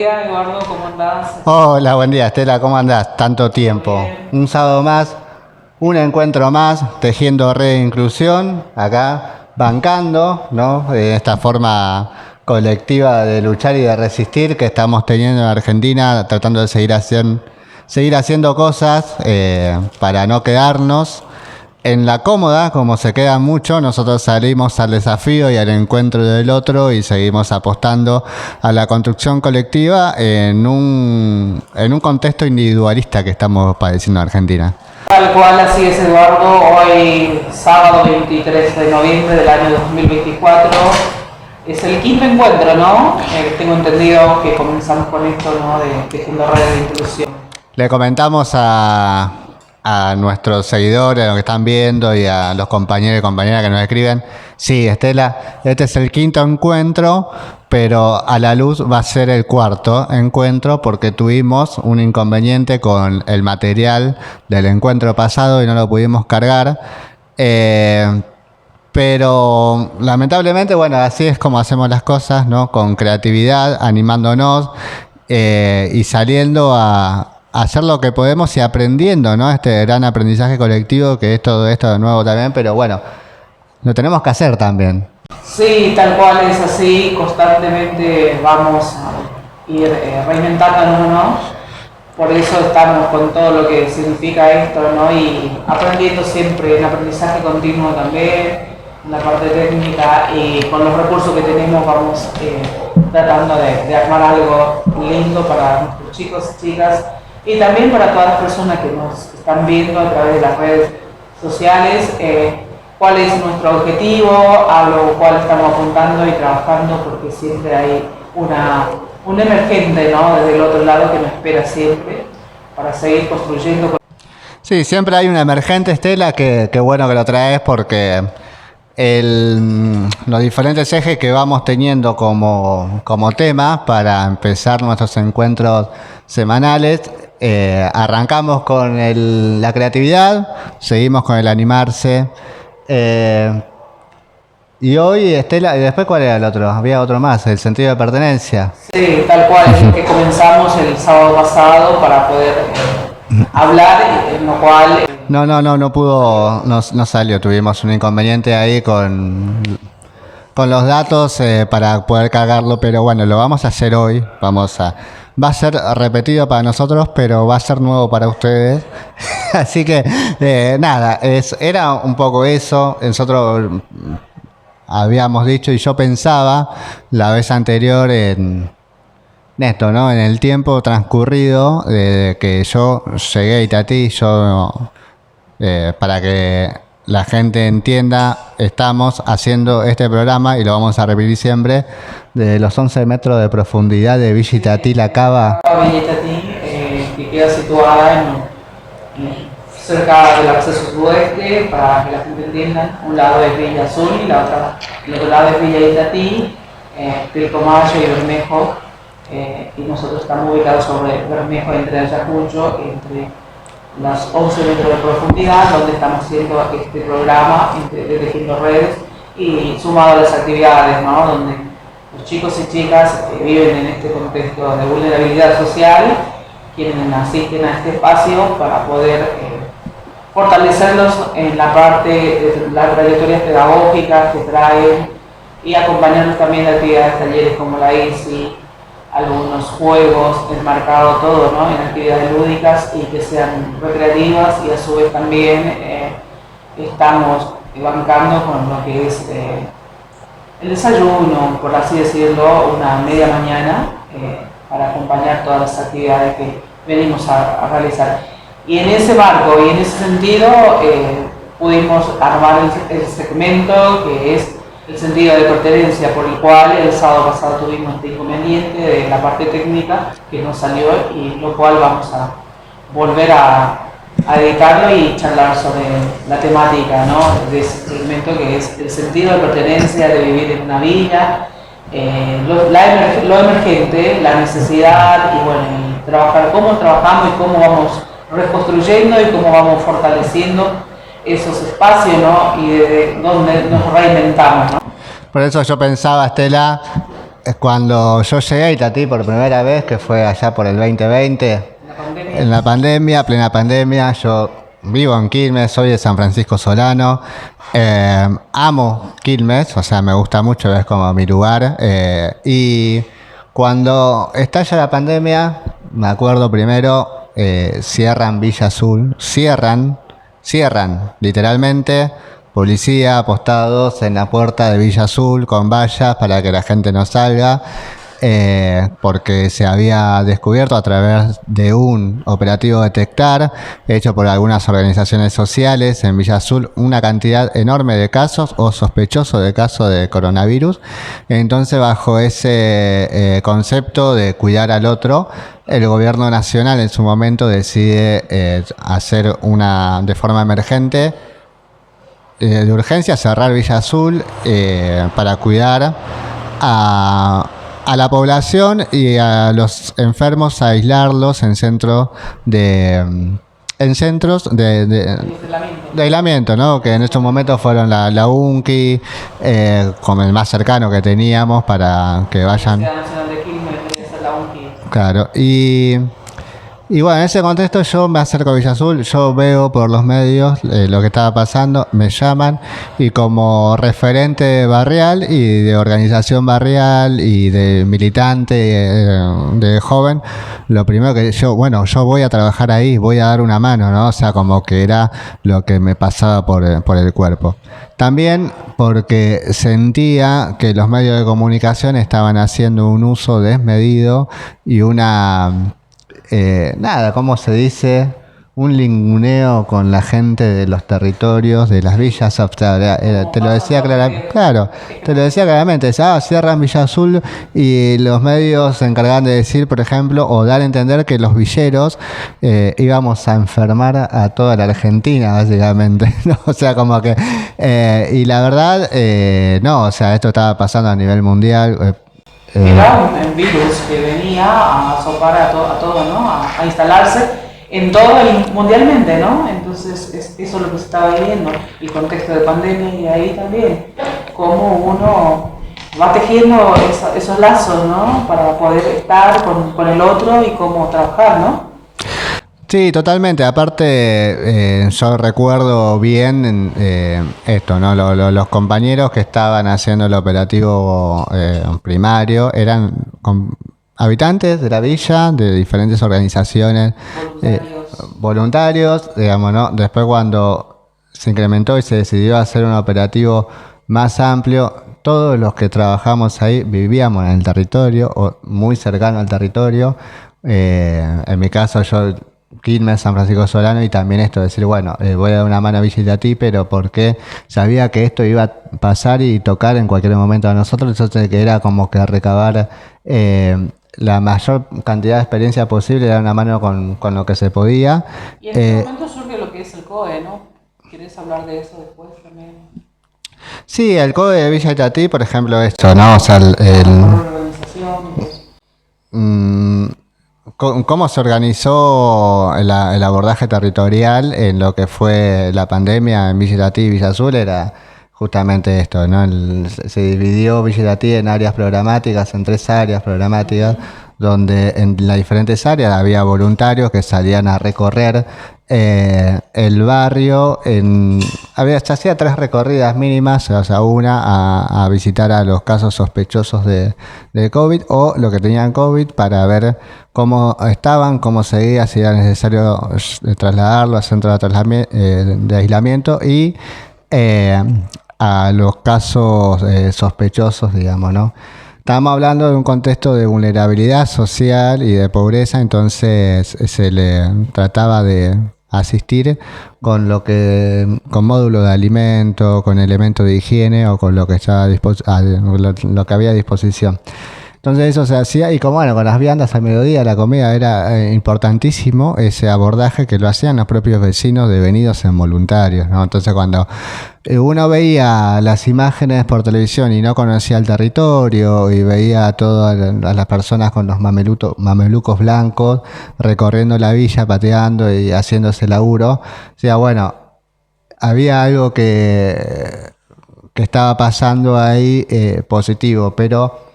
Hola Eduardo, ¿cómo andás? Hola, buen día, Estela, ¿cómo andás? Tanto tiempo. Bien. Un sábado más, un encuentro más, tejiendo red de inclusión, acá, bancando, ¿no? Esta forma colectiva de luchar y de resistir que estamos teniendo en Argentina, tratando de seguir haciendo cosas para no quedarnos en la cómoda, como se queda mucho. Nosotros salimos al desafío y al encuentro del otro y seguimos apostando a la construcción colectiva en un contexto individualista que estamos padeciendo en Argentina. Tal cual, así es Eduardo. Hoy, sábado 23 de noviembre del año 2024, es el quinto encuentro, ¿no? Tengo entendido que comenzamos con esto, ¿no? De tejiendo redes de inclusión. Le comentamos a nuestros seguidores, a los que están viendo y a los compañeros y compañeras que nos escriben. Sí, Estela, este es el quinto encuentro, pero a la luz va a ser el cuarto encuentro porque tuvimos un inconveniente con el material del encuentro pasado y no lo pudimos cargar. Pero lamentablemente, bueno, así es como hacemos las cosas, ¿no? Con creatividad, animándonos y saliendo a hacer lo que podemos y aprendiendo, ¿no? Este gran aprendizaje colectivo que es todo esto de nuevo también, pero bueno, lo tenemos que hacer también. Sí, tal cual es así. Constantemente vamos a ir reinventándonos, ¿no? Por eso estamos con todo lo que significa esto, ¿no? Y aprendiendo siempre en aprendizaje continuo también, en la parte técnica y con los recursos que tenemos vamos tratando de armar algo lindo para nuestros chicos y chicas y también para todas las personas que nos están viendo a través de las redes sociales. Cuál es nuestro objetivo, a lo cual estamos apuntando y trabajando, porque siempre hay un emergente, ¿no? Desde el otro lado que nos espera siempre para seguir construyendo. Sí, siempre hay un emergente, Estela, que bueno que lo traes porque los diferentes ejes que vamos teniendo como tema para empezar nuestros encuentros semanales, arrancamos con la creatividad, seguimos con el animarse. Y hoy, Estela, y después ¿cuál era el otro? Había otro más, el sentido de pertenencia. Sí, tal cual, es el que comenzamos el sábado pasado para poder hablar, en lo cual... No pudo, no salió, tuvimos un inconveniente ahí con los datos para poder cargarlo, pero bueno, lo vamos a hacer hoy, va a ser repetido para nosotros, pero va a ser nuevo para ustedes, así que nada, era un poco eso. Nosotros habíamos dicho y yo pensaba la vez anterior en esto, ¿no? En el tiempo transcurrido desde que yo llegué a Itatí, para que la gente entienda, estamos haciendo este programa y lo vamos a repetir siempre de los 11 metros de profundidad de Villa Itatí, La Cava. Villa Itatí, que queda situada cerca del acceso sudoeste, para que la gente entienda. Un lado es Villa Azul y el otro lado es Villa Itatí, Pilcomayo y Bermejo. Y nosotros estamos ubicados sobre Bermejo, entre Ayacucho, entre las 11 metros de profundidad, donde estamos haciendo este programa de Tejiendo Redes y sumado a las actividades, ¿no? Donde los chicos y chicas que viven en este contexto de vulnerabilidad social quienes asisten a este espacio para poder fortalecerlos en la parte de las trayectorias pedagógicas que traen y acompañarlos también de actividades, talleres como la ICI, algunos juegos, enmarcado todo, ¿no? En actividades lúdicas y que sean recreativas, y a su vez también estamos bancando con lo que es el desayuno, por así decirlo, una media mañana para acompañar todas las actividades que venimos a realizar. Y en ese marco y en ese sentido pudimos armar el segmento que es el sentido de pertenencia, por el cual el sábado pasado tuvimos este inconveniente de la parte técnica que nos salió, y lo cual vamos a volver a editarlo y charlar sobre la temática, ¿no? De ese segmento que es el sentido de pertenencia, de vivir en una villa, lo emergente, la necesidad y bueno, y trabajar, cómo trabajamos y cómo vamos reconstruyendo y cómo vamos fortaleciendo esos espacios, ¿no? Y desde donde nos reinventamos, ¿no? Por eso yo pensaba, Estela, cuando yo llegué a Itatí por primera vez, que fue allá por el 2020, en la pandemia, plena pandemia, yo vivo en Quilmes, soy de San Francisco Solano, amo Quilmes, o sea, me gusta mucho, es como mi lugar, y cuando estalla la pandemia, me acuerdo primero, cierran Villa Azul, cierran, literalmente, policía apostados en la puerta de Villa Azul con vallas para que la gente no salga, porque se había descubierto a través de un operativo Detectar, hecho por algunas organizaciones sociales en Villa Azul, una cantidad enorme de casos o sospechosos de casos de coronavirus. Entonces, bajo ese concepto de cuidar al otro, el gobierno nacional en su momento decide hacer de forma emergente, de urgencia, cerrar Villa Azul para cuidar a la población y a los enfermos, aislarlos en centros de aislamiento, ¿no? Que en estos momentos fueron la UNCI, como el más cercano que teníamos para que vayan. Claro, y bueno, en ese contexto yo me acerco a Villa Azul, yo veo por los medios lo que estaba pasando, me llaman y como referente barrial y de organización barrial y de militante, de joven, lo primero que yo voy a trabajar ahí, voy a dar una mano, ¿no? O sea, como que era lo que me pasaba por el cuerpo. También porque sentía que los medios de comunicación estaban haciendo un uso desmedido y ¿cómo se dice? Un linguneo con la gente de los territorios, de las villas. Te lo decía claramente. Decía, cierran Villa Azul y los medios se encargaban de decir, por ejemplo, o dar a entender que los villeros íbamos a enfermar a toda la Argentina, básicamente, ¿no? O sea, como que... y la verdad, no, o sea, esto estaba pasando a nivel mundial. Era un virus que venía a azopar a todo, ¿no? A instalarse en todo mundialmente, ¿no? Entonces, eso es lo que se estaba viviendo, el contexto de pandemia, y ahí también, cómo uno va tejiendo esos lazos, ¿no? Para poder estar con el otro y cómo trabajar, ¿no? Sí, totalmente. Aparte, yo recuerdo bien esto, ¿no? Los compañeros que estaban haciendo el operativo primario eran habitantes de la villa, de diferentes organizaciones, voluntarios, digamos, ¿no? Después, cuando se incrementó y se decidió hacer un operativo más amplio, todos los que trabajamos ahí vivíamos en el territorio o muy cercano al territorio. En mi caso, yo Quilmes, San Francisco Solano, y también esto de decir, bueno, voy a dar una mano a Villa Itatí, pero porque sabía que esto iba a pasar y tocar en cualquier momento a nosotros, entonces que era como que recabar la mayor cantidad de experiencia posible, dar una mano con lo que se podía. Y en este momento surge lo que es el COE, ¿no? ¿Quieres hablar de eso después también? Sí, el COE de Villa Itatí, por ejemplo, esto, ¿no? O sea, ¿cómo se organizó el abordaje territorial en lo que fue la pandemia en Villa Itatí y Villa Azul? Era justamente esto, ¿no? Se dividió Villa Itatí en áreas programáticas, en 3 áreas programáticas, donde en las diferentes áreas había voluntarios que salían a recorrer el barrio. Se hacía 3 recorridas mínimas, o sea, una a visitar a los casos sospechosos de COVID o los que tenían COVID para ver cómo estaban, cómo seguía, si era necesario trasladarlo a centros de aislamiento y a los casos sospechosos, digamos, ¿no? Estamos hablando de un contexto de vulnerabilidad social y de pobreza, entonces se le trataba de asistir con con módulo de alimento, con elementos de higiene o con lo que estaba lo que había a disposición. Entonces eso se hacía, y como bueno, con las viandas al mediodía, la comida era importantísimo, ese abordaje que lo hacían los propios vecinos devenidos en voluntarios, ¿no? Entonces cuando uno veía las imágenes por televisión y no conocía el territorio y veía a todas las personas con los mamelucos blancos recorriendo la villa, pateando y haciéndose laburo, decía, bueno, había algo que estaba pasando ahí positivo, pero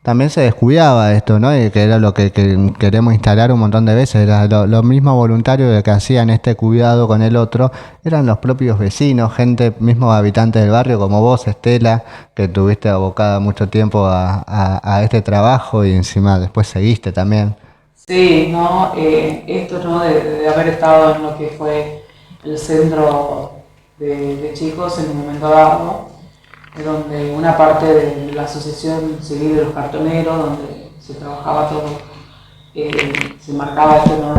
también se descuidaba esto, ¿no? Y que era lo que queremos instalar un montón de veces, era lo mismo voluntario de que hacían este cuidado con el otro, eran los propios vecinos, gente, mismos habitantes del barrio, como vos, Estela, que tuviste abocada mucho tiempo a este trabajo y encima después seguiste también. Sí, ¿no? Esto, ¿no? De haber estado en lo que fue el centro de chicos en un momento dado, donde una parte de la asociación civil de los cartoneros, donde se trabajaba todo, se marcaba esto, ¿no?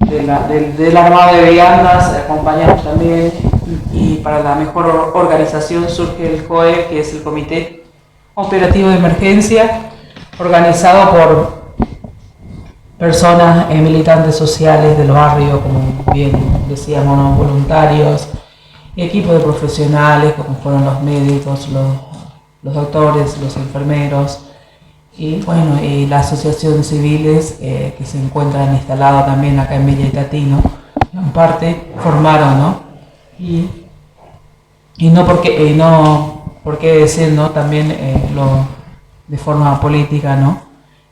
Del armado de viandas, acompañamos también, y para la mejor organización surge el COE, que es el Comité Operativo de Emergencia, organizado por personas, militantes sociales del barrio, como bien decíamos, ¿no? Voluntarios, equipos de profesionales, como fueron los médicos, los doctores, los enfermeros, y bueno, y las asociaciones civiles que se encuentran instaladas también acá en Villa Itatí, ¿no? En parte formaron, ¿no? Y no porque decir, ¿no? También de forma política, ¿no?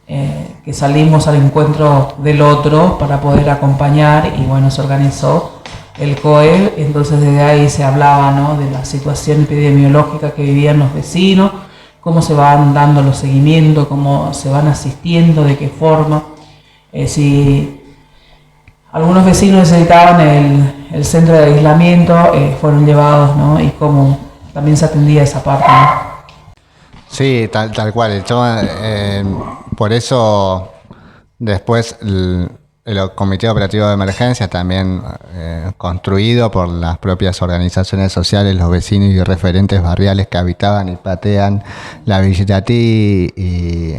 Que salimos al encuentro del otro para poder acompañar, y bueno, se organizó el COE. Entonces desde ahí se hablaba, ¿no? De la situación epidemiológica que vivían los vecinos, cómo se van dando los seguimientos, cómo se van asistiendo, de qué forma, si algunos vecinos necesitaban el centro de aislamiento, fueron llevados, ¿no? Y cómo también se atendía esa parte, ¿no? Sí, tal cual. Por eso después el Comité Operativo de Emergencia, también construido por las propias organizaciones sociales, los vecinos y referentes barriales que habitaban y patean la Villa Itatí, y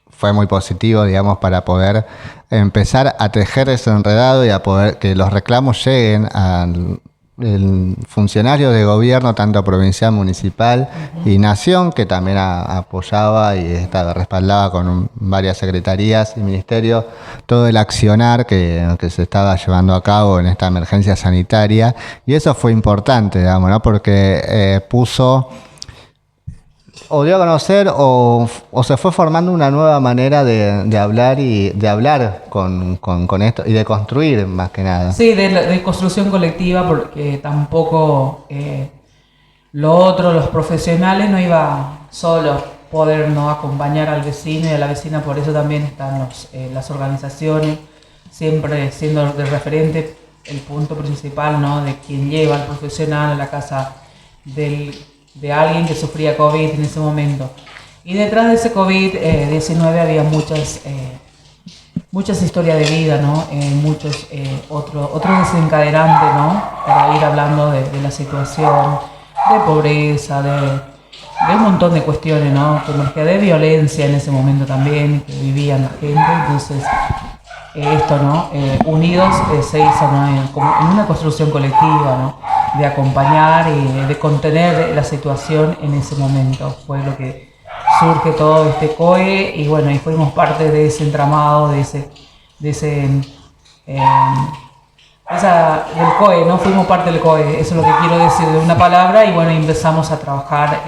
fue muy positivo, digamos, para poder empezar a tejer ese enredado y a poder que los reclamos lleguen al funcionario de gobierno, tanto provincial, municipal y nación, que también apoyaba y respaldaba con varias secretarías y ministerios todo el accionar que se estaba llevando a cabo en esta emergencia sanitaria. Y eso fue importante, digamos, ¿no? Porque o dio a conocer o se fue formando una nueva manera de hablar y de hablar con esto y de construir, más que nada. Sí, de construcción colectiva, porque tampoco los profesionales no iba solo poder, ¿no? Acompañar al vecino y a la vecina. Por eso también están las organizaciones, siempre siendo de referente el punto principal, ¿no? De quien lleva al profesional a la casa de alguien que sufría COVID en ese momento. Y detrás de ese COVID-19 había muchas historias de vida, ¿no? Muchos otros desencadenantes, ¿no? Para ir hablando de la situación de pobreza, de un montón de cuestiones, ¿no? Como es que de violencia en ese momento también, que vivían la gente. Entonces, esto, ¿no? Unidos se hizo, ¿no? En una construcción colectiva, ¿no? De acompañar y de contener la situación en ese momento. Fue lo que surge todo este COE, y bueno, y fuimos parte de ese entramado, del COE, ¿no? Fuimos parte del COE, eso es lo que quiero decir de una palabra, y bueno, empezamos a trabajar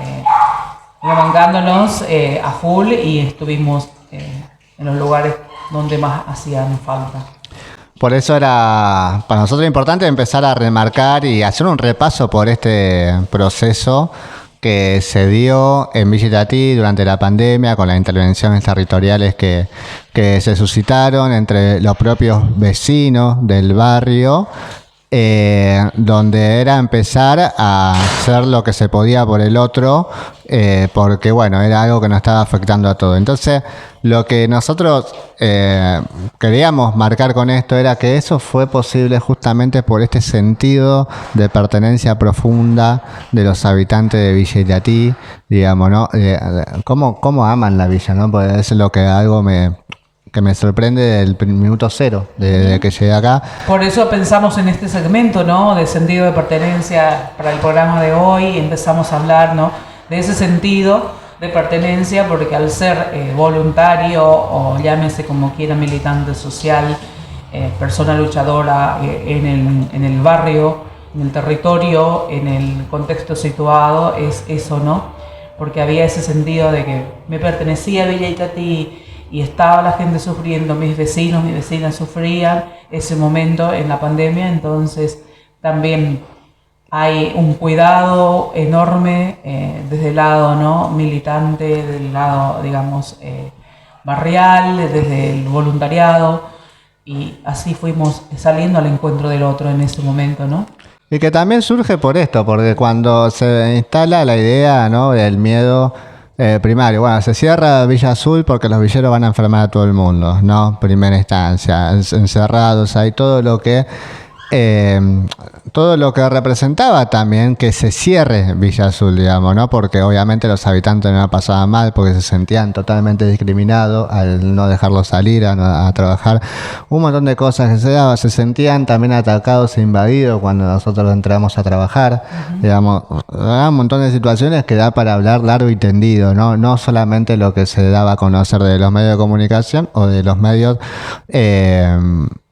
remangándonos a full, y estuvimos en los lugares donde más hacían falta. Por eso era para nosotros importante empezar a remarcar y hacer un repaso por este proceso que se dio en Villa Itatí durante la pandemia, con las intervenciones territoriales que se suscitaron entre los propios vecinos del barrio, donde era empezar a hacer lo que se podía por el otro, porque bueno, era algo que nos estaba afectando a todos. Entonces, lo que nosotros queríamos marcar con esto era que eso fue posible justamente por este sentido de pertenencia profunda de los habitantes de Villa Itatí, digamos, ¿no? Cómo aman la villa, ¿no? Porque es lo que que me sorprende del minuto cero de que llegué acá. Por eso pensamos en este segmento, ¿no? De sentido de pertenencia para el programa de hoy. Empezamos a hablar, ¿no? De ese sentido de pertenencia, porque al ser voluntario, o llámese como quiera, militante social, persona luchadora en el barrio, en el territorio, en el contexto situado, es eso, ¿no? porque había ese sentido de que me pertenecía a Villa Itatí y estaba la gente sufriendo, mis vecinos, mis vecinas sufrían ese momento en la pandemia, entonces también hay un cuidado enorme desde el lado, ¿no?, militante, del lado, digamos, barrial, desde el voluntariado, y así fuimos saliendo al encuentro del otro en ese momento, ¿no? Y que también surge por esto, porque cuando se instala la idea, ¿no?, del miedo primario, bueno, se cierra Villa Azul porque los villeros van a enfermar a todo el mundo, ¿no? Primera instancia, encerrados, hay todo lo que representaba también que se cierre Villa Azul, digamos, ¿no? Porque obviamente los habitantes no la pasaban mal porque se sentían totalmente discriminados al no dejarlos salir a trabajar. Un montón de cosas que se daban, se sentían también atacados e invadidos cuando nosotros entramos a trabajar, digamos, un montón de situaciones que da para hablar largo y tendido, ¿no? No solamente lo que se daba a conocer de los medios de comunicación o de los medios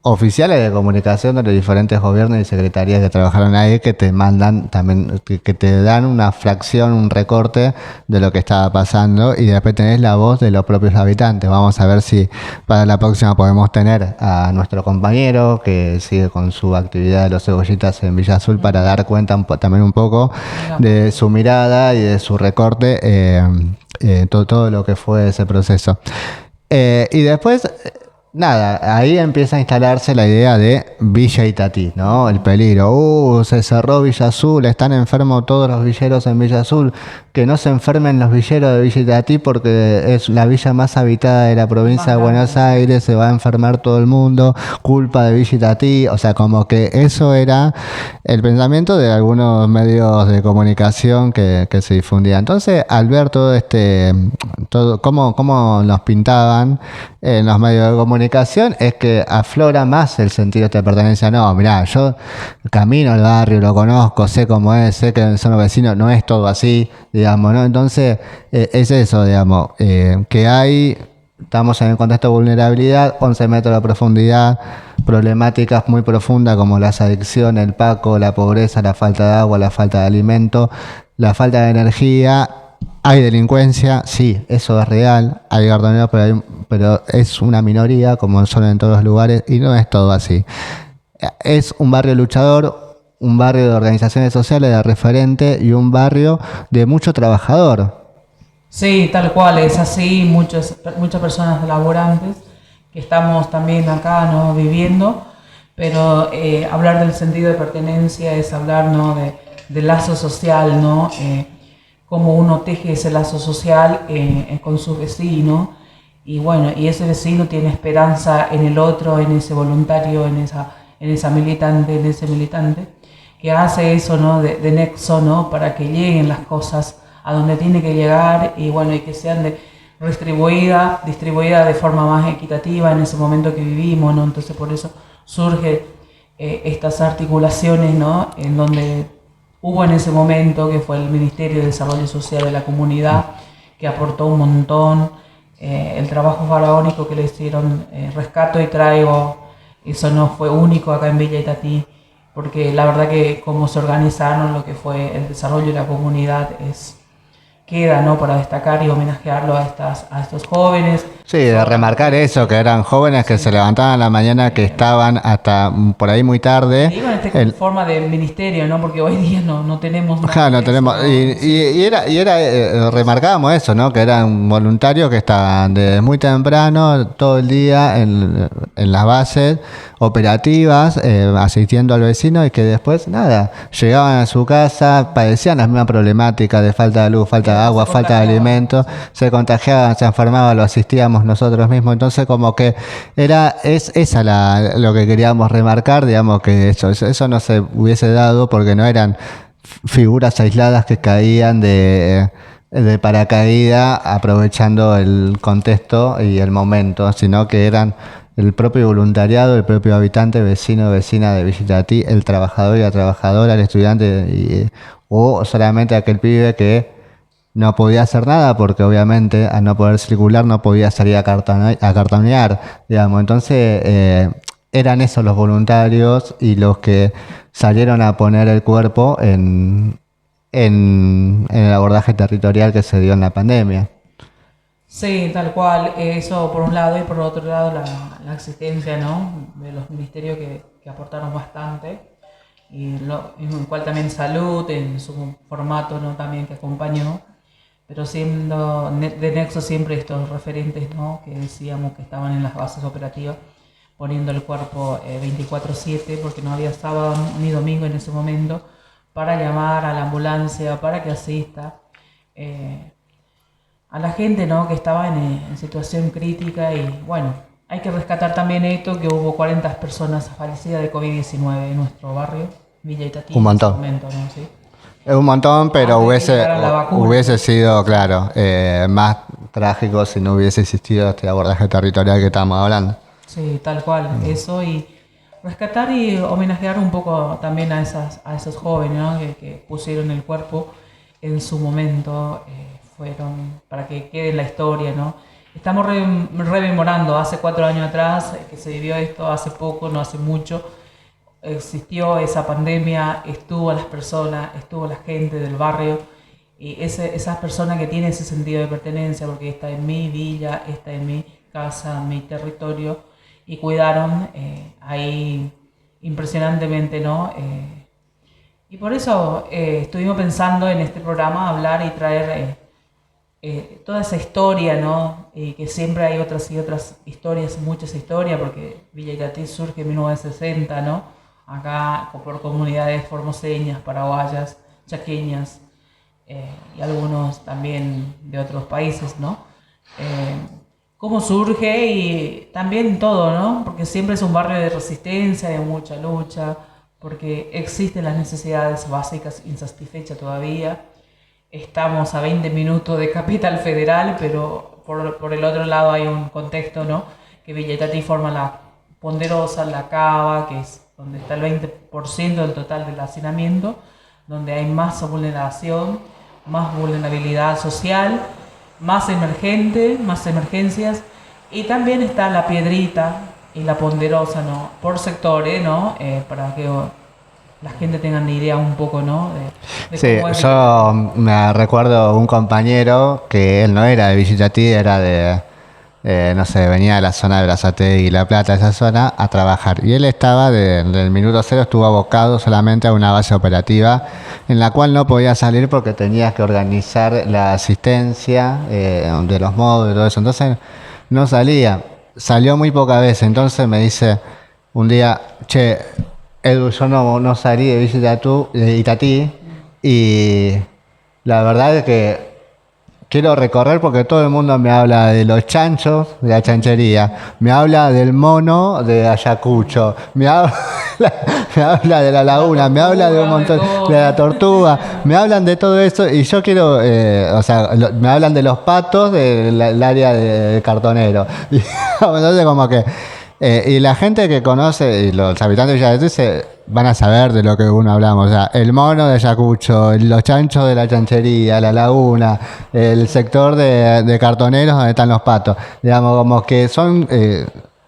oficiales de comunicación de los diferentes gobiernos y secretarías que trabajaron ahí, que te mandan también, que te dan una fracción, un recorte de lo que estaba pasando, y después tenés la voz de los propios habitantes. Vamos a ver si para la próxima podemos tener a nuestro compañero que sigue con su actividad de los cebollitas en Villa Azul para dar cuenta también un poco de su mirada y de su recorte, todo lo que fue ese proceso. Y después, nada, ahí empieza a instalarse la idea de Villa Itatí, ¿no? El peligro. Se cerró Villa Azul, están enfermos todos los villeros en Villa Azul. Que no se enfermen los villeros de Villa Itatí porque es la villa más habitada de la provincia de Buenos Aires, se va a enfermar todo el mundo, culpa de Villa Itatí. O sea, como que eso era el pensamiento de algunos medios de comunicación que se difundía. Entonces, al ver todo cómo nos pintaban en los medios de comunicación, es que aflora más el sentido de pertenencia. No, mirá, yo camino al barrio, lo conozco, sé cómo es, sé que son los vecinos, no es todo así, digamos, ¿no? Entonces, es eso, digamos, que estamos en un contexto de vulnerabilidad, 11 metros de profundidad, problemáticas muy profundas como las adicciones, el paco, la pobreza, la falta de agua, la falta de alimento, la falta de energía. Hay delincuencia, sí, eso es real, hay gardoneros, pero es una minoría, como son en todos los lugares, y no es todo así. Es un barrio luchador, un barrio de organizaciones sociales, de referente, y un barrio de mucho trabajador. Sí, tal cual, es así, muchas personas laborantes que estamos también acá, ¿no?, viviendo, pero hablar del sentido de pertenencia es hablar, ¿no?, del lazo social, ¿no?, cómo uno teje ese lazo social con su vecino, y bueno, y ese vecino tiene esperanza en el otro, en ese voluntario, en esa militante, en ese militante, que hace eso, ¿no?, de nexo, ¿no?, para que lleguen las cosas a donde tiene que llegar, y bueno, y que sean distribuida de forma más equitativa en ese momento que vivimos, ¿no? Entonces por eso surge estas articulaciones, ¿no?, en donde hubo en ese momento, que fue el Ministerio de Desarrollo Social de la comunidad, que aportó un montón, el trabajo faraónico que le hicieron, rescato y traigo, eso no fue único acá en Villa Itatí, porque la verdad que cómo se organizaron lo que fue el desarrollo de la comunidad queda, ¿no?, para destacar y homenajearlo a estos jóvenes. Sí, de remarcar eso, que eran jóvenes que se levantaban a la mañana, que estaban hasta por ahí muy tarde. Digo en forma de ministerio, ¿no? Porque hoy día no tenemos nada. Claro, no tenemos. Remarcábamos eso, ¿no? Que eran voluntarios que estaban desde muy temprano, todo el día en las bases operativas, asistiendo al vecino, y que después, nada, llegaban a su casa, padecían las mismas problemáticas de falta de luz, falta de agua, falta de alimentos, se contagiaban, se enfermaban, lo asistíamos nosotros mismos. Entonces, como que es lo que queríamos remarcar, digamos, que eso no se hubiese dado porque no eran figuras aisladas que caían de paracaídas aprovechando el contexto y el momento, sino que eran el propio voluntariado, el propio habitante, vecino, vecina de Villa Itatí, el trabajador y la trabajadora, el estudiante, o solamente aquel pibe que no podía hacer nada porque obviamente al no poder circular no podía salir a cartonear, digamos. Entonces eran esos los voluntarios y los que salieron a poner el cuerpo en en el abordaje territorial que se dio en la pandemia. Sí, tal cual, eso por un lado, y por otro lado la existencia, ¿no?, de los ministerios que aportaron bastante, en el cual también salud en su formato, ¿no?, también que acompañó, pero siendo de nexo siempre estos referentes, ¿no?, que decíamos que estaban en las bases operativas poniendo el cuerpo 24/7, porque no había sábado ni domingo en ese momento, para llamar a la ambulancia, para que asista a la gente, ¿no?, que estaba en situación crítica. Y bueno, hay que rescatar también esto, que hubo 40 personas fallecidas de COVID-19 en nuestro barrio, Villa Itatí, Un en ese montón. momento, ¿no? ¿Sí? Es un montón, pero Antes que llegara la vacuna. hubiese sido, claro, más trágico si no hubiese existido este abordaje territorial que estamos hablando. Sí, tal cual, eso, y rescatar y homenajear un poco también a esos jóvenes, ¿no?, que pusieron el cuerpo en su momento, fueron para que quede en la historia, ¿no? Estamos rememorando hace 4 años atrás que se vivió esto, hace poco, no hace mucho, existió esa pandemia, estuvo las personas, estuvo la gente del barrio, y esas personas que tienen ese sentido de pertenencia, porque está en mi villa, está en mi casa, mi territorio, y cuidaron ahí impresionantemente, ¿no? Y por eso estuvimos pensando en este programa hablar y traer toda esa historia, ¿no? Que siempre hay otras y otras historias, muchas historias, porque Villa Itatí surge en 1960, ¿no? Acá por comunidades formoseñas, paraguayas, chaqueñas, y algunos también de otros países, ¿no? Cómo surge y también todo, ¿no? Porque siempre es un barrio de resistencia, de mucha lucha, porque existen las necesidades básicas insatisfechas todavía. Estamos a 20 minutos de Capital Federal, pero por el otro lado hay un contexto, ¿no?, que Villa Itatí forma la Ponderosa, la Cava, que es donde está el 20% del total del hacinamiento, donde hay más vulneración, más vulnerabilidad social, más emergente, más emergencias, y también está la Piedrita y la Ponderosa, ¿no?, por sectores, ¿no?, para que la gente tenga una idea un poco, ¿no?, de Sí, cómo es. yo me recuerdo un compañero que él no era de Villa Itatí, era no sé, venía de la zona de Brazate y La Plata, esa zona, a trabajar. Y él estaba, del minuto cero, estuvo abocado solamente a una base operativa en la cual no podía salir porque tenías que organizar la asistencia de los módulos y todo eso. Entonces no salía, salió muy pocas veces. Entonces me dice un día, che, Edu, yo no salí de Villa Itatí, y la verdad es que quiero recorrer porque todo el mundo me habla de los chanchos, de la chanchería, me habla del mono de Ayacucho, me habla de la laguna, me habla de un montón, de la tortuga, me hablan de todo eso y yo quiero, me hablan de los patos del área de cartonero. Y entonces como que y la gente que conoce, y los habitantes de Villa van a saber de lo que uno hablamos. O sea, el mono de Ayacucho, los chanchos de la chanchería, la laguna, el sector de cartoneros donde están los patos. Digamos, como que son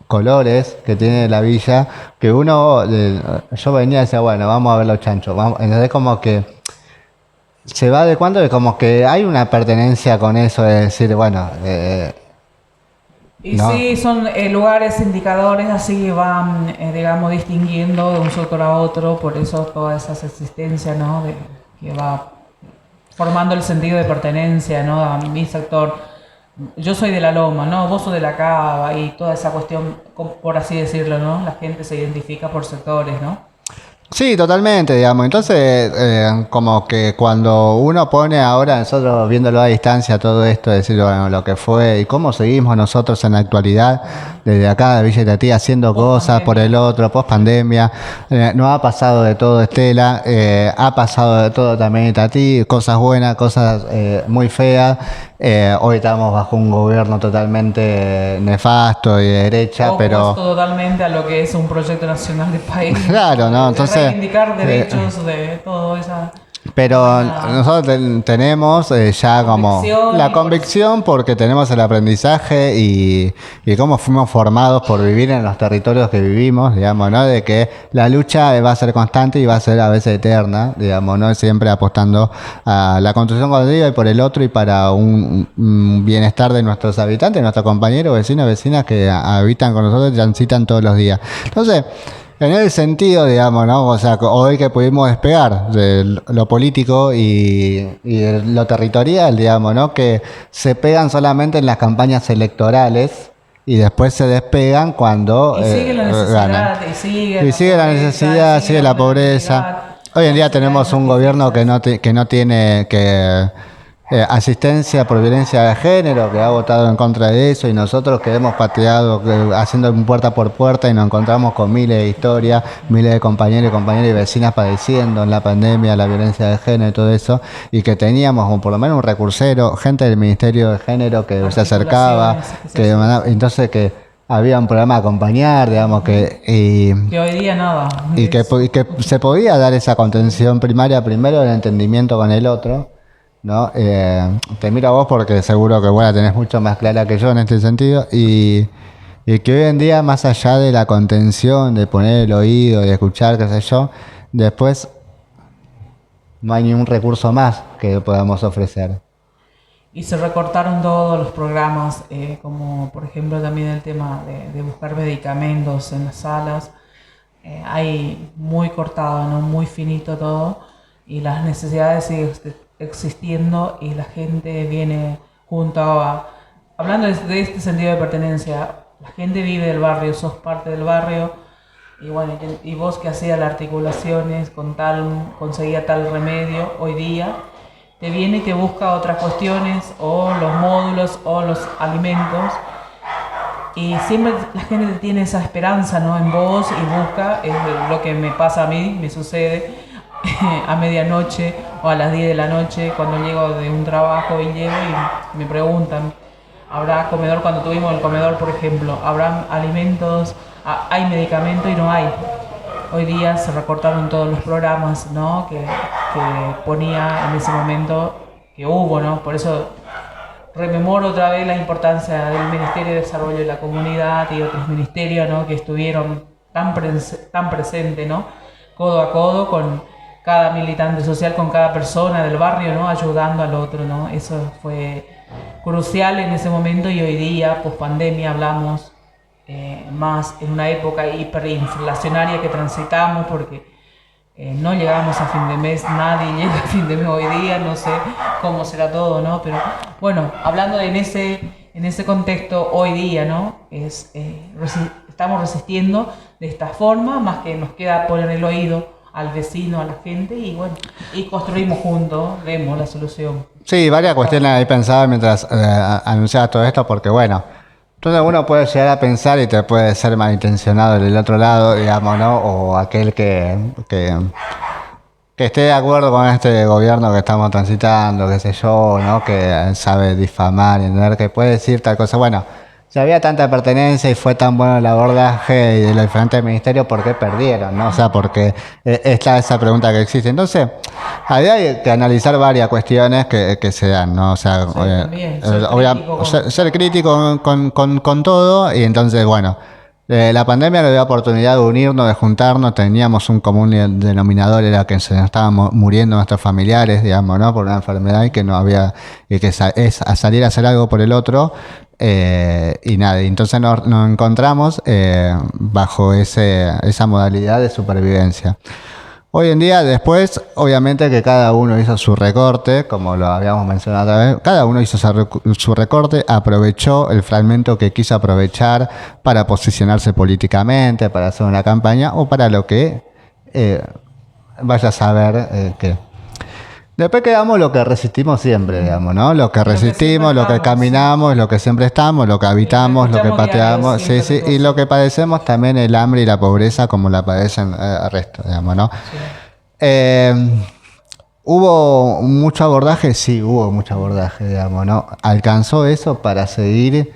colores que tiene la villa, que uno, yo venía y decía, bueno, vamos a ver los chanchos. Vamos. Entonces como que se va adecuando, de como que hay una pertenencia con eso, de decir, bueno... Y no. sí, son lugares indicadores, así que van, digamos, distinguiendo de un sector a otro, por eso todas esas existencias, ¿no?, que va formando el sentido de pertenencia, ¿no?, a mi sector. Yo soy de la Loma, ¿no?, vos sos de la Cava, y toda esa cuestión, por así decirlo, ¿no?, la gente se identifica por sectores, ¿no? Sí, totalmente, digamos. Entonces, como que cuando uno pone ahora, nosotros viéndolo a distancia, todo esto, decir, bueno, lo que fue y cómo seguimos nosotros en la actualidad, desde acá de Villa Itatí, haciendo cosas por el otro, post pandemia, nos ha pasado de todo, Estela, ha pasado de todo también Itatí, cosas buenas, cosas muy feas. Hoy estamos bajo un gobierno totalmente nefasto y de derecha, pero... totalmente a lo que es un proyecto nacional de país. Claro, ¿no? Entonces... reivindicar derechos de todo esa... Pero nosotros tenemos ya como la convicción porque tenemos el aprendizaje y cómo fuimos formados por vivir en los territorios que vivimos, digamos, ¿no? De que la lucha va a ser constante y va a ser a veces eterna, digamos, ¿no? Siempre apostando a la construcción colectiva y por el otro y para un bienestar de nuestros habitantes, nuestros compañeros, vecinos, vecinas que habitan con nosotros y transitan todos los días. Entonces, en el sentido, digamos, ¿no? O sea, hoy que pudimos despegar de lo político y de lo territorial, digamos, ¿no? Que se pegan solamente en las campañas electorales y después se despegan cuando sigue la necesidad, ganan. Y sigue la necesidad, sigue la pobreza. Hoy en día tenemos un gobierno que no tiene asistencia por violencia de género, que ha votado en contra de eso, y nosotros que hemos pateado haciendo puerta por puerta y nos encontramos con miles de historias, miles de compañeros y vecinas padeciendo en la pandemia la violencia de género y todo eso, y que teníamos por lo menos un recursero, gente del Ministerio de Género que se acercaba, entonces que había un programa de acompañar, digamos, que hoy día nada. Y que se podía dar esa contención primaria primero, el entendimiento con el otro, ¿no? Te miro a vos porque seguro que vos la tenés mucho más clara que yo en este sentido y que hoy en día, más allá de la contención, de poner el oído, de escuchar, qué sé yo, después no hay ningún recurso más que podamos ofrecer. Y se recortaron todos los programas, como por ejemplo también el tema de buscar medicamentos en las salas. Hay muy cortado, ¿no? Muy finito todo, y las necesidades siguen existiendo y la gente viene junto hablando de este sentido de pertenencia. La gente vive del barrio, sos parte del barrio, y bueno, y vos que hacías las articulaciones conseguía tal remedio, hoy día te viene y te busca otras cuestiones, o los módulos, o los alimentos, y siempre la gente tiene esa esperanza, ¿no? En vos, y busca. Es lo que me pasa a mí, me sucede a medianoche o a las 10 de la noche cuando llego de un trabajo, y llego y me preguntan, ¿habrá comedor? Cuando tuvimos el comedor, por ejemplo, ¿habrán alimentos? ¿Hay medicamento? Y no hay. Hoy día se recortaron todos los programas, ¿no? que ponía en ese momento, que hubo, ¿no? Por eso rememoro otra vez la importancia del Ministerio de Desarrollo de la Comunidad y otros ministerios, ¿no? Que estuvieron tan presentes, ¿no? Codo a codo con cada militante social, con cada persona del barrio, ¿no? Ayudando al otro, ¿no? Eso fue crucial en ese momento, y hoy día, post pandemia, hablamos más en una época hiperinflacionaria que transitamos, porque no llegamos a fin de mes, nadie llega a fin de mes hoy día, no sé cómo será todo, ¿no? Pero bueno, hablando en ese contexto hoy día, ¿no? Estamos resistiendo de esta forma, más que nos queda poner el oído al vecino, a la gente, y bueno, y construimos juntos, vemos la solución. Sí, varias cuestiones ahí pensaba mientras anunciabas todo esto, porque bueno, entonces uno puede llegar a pensar y te puede ser malintencionado del otro lado, digamos, ¿no? O aquel que esté de acuerdo con este gobierno que estamos transitando, qué sé yo, ¿no? Que sabe difamar y entender que puede decir tal cosa. Bueno, si había tanta pertenencia y fue tan bueno el abordaje de los diferentes ministerios, ¿por qué perdieron, no? O sea, porque está esa pregunta que existe. Entonces, ahí hay que analizar varias cuestiones que se dan, ¿no? O sea, ser crítico con todo, y entonces, bueno, la pandemia nos dio la oportunidad de unirnos, de juntarnos, teníamos un común denominador, era que se nos estaban muriendo nuestros familiares, digamos, ¿no? Por una enfermedad, y que no había, y que es a salir a hacer algo por el otro, y nada, y entonces nos encontramos bajo esa modalidad de supervivencia. Hoy en día, después, obviamente que cada uno hizo su recorte, como lo habíamos mencionado otra vez, cada uno hizo su recorte, aprovechó el fragmento que quiso aprovechar para posicionarse políticamente, para hacer una campaña, o para lo que vaya a saber que... Después quedamos lo que resistimos siempre, digamos, ¿no? Lo que resistimos, lo que caminamos, lo que siempre estamos, lo que habitamos, lo que pateamos, sí, y lo que padecemos también, el hambre y la pobreza, como la padecen el resto, digamos, ¿no? Sí. ¿Hubo mucho abordaje? Sí, hubo mucho abordaje, digamos, ¿no? ¿Alcanzó eso para seguir?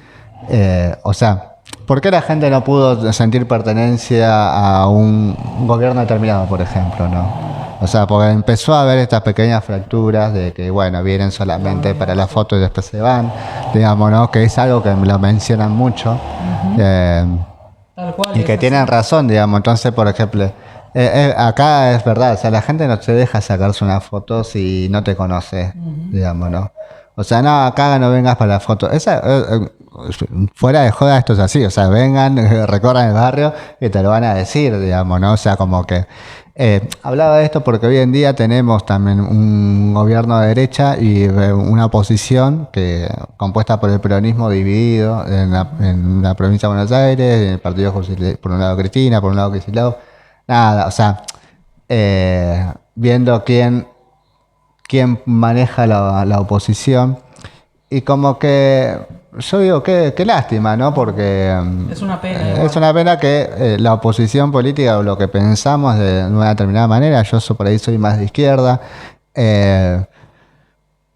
O sea, ¿por qué la gente no pudo sentir pertenencia a un gobierno determinado, por ejemplo, no? O sea, porque empezó a haber estas pequeñas fracturas de que, bueno, vienen solamente para la foto y después se van, digamos, ¿no? Que es algo que lo mencionan mucho. Tal cual, Y que es tienen así. razón, digamos. Entonces, por ejemplo, acá es verdad, o sea, la gente no se deja sacarse una foto si no te conoce, digamos, ¿no? O sea, no, acá no vengas para la foto. Fuera de joda esto es así, o sea, vengan, recorran el barrio y te lo van a decir, digamos, ¿no? O sea, como que hablaba de esto porque hoy en día tenemos también un gobierno de derecha y una oposición que compuesta por el peronismo dividido en la provincia de Buenos Aires, el partido por un lado Cristina, por un lado Kicillof, nada, o sea, viendo quién maneja la oposición. Y como que yo digo, qué lástima, ¿no? Porque Es una pena es igual. una pena que la oposición política o lo que pensamos de una determinada manera, por ahí soy más de izquierda, eh,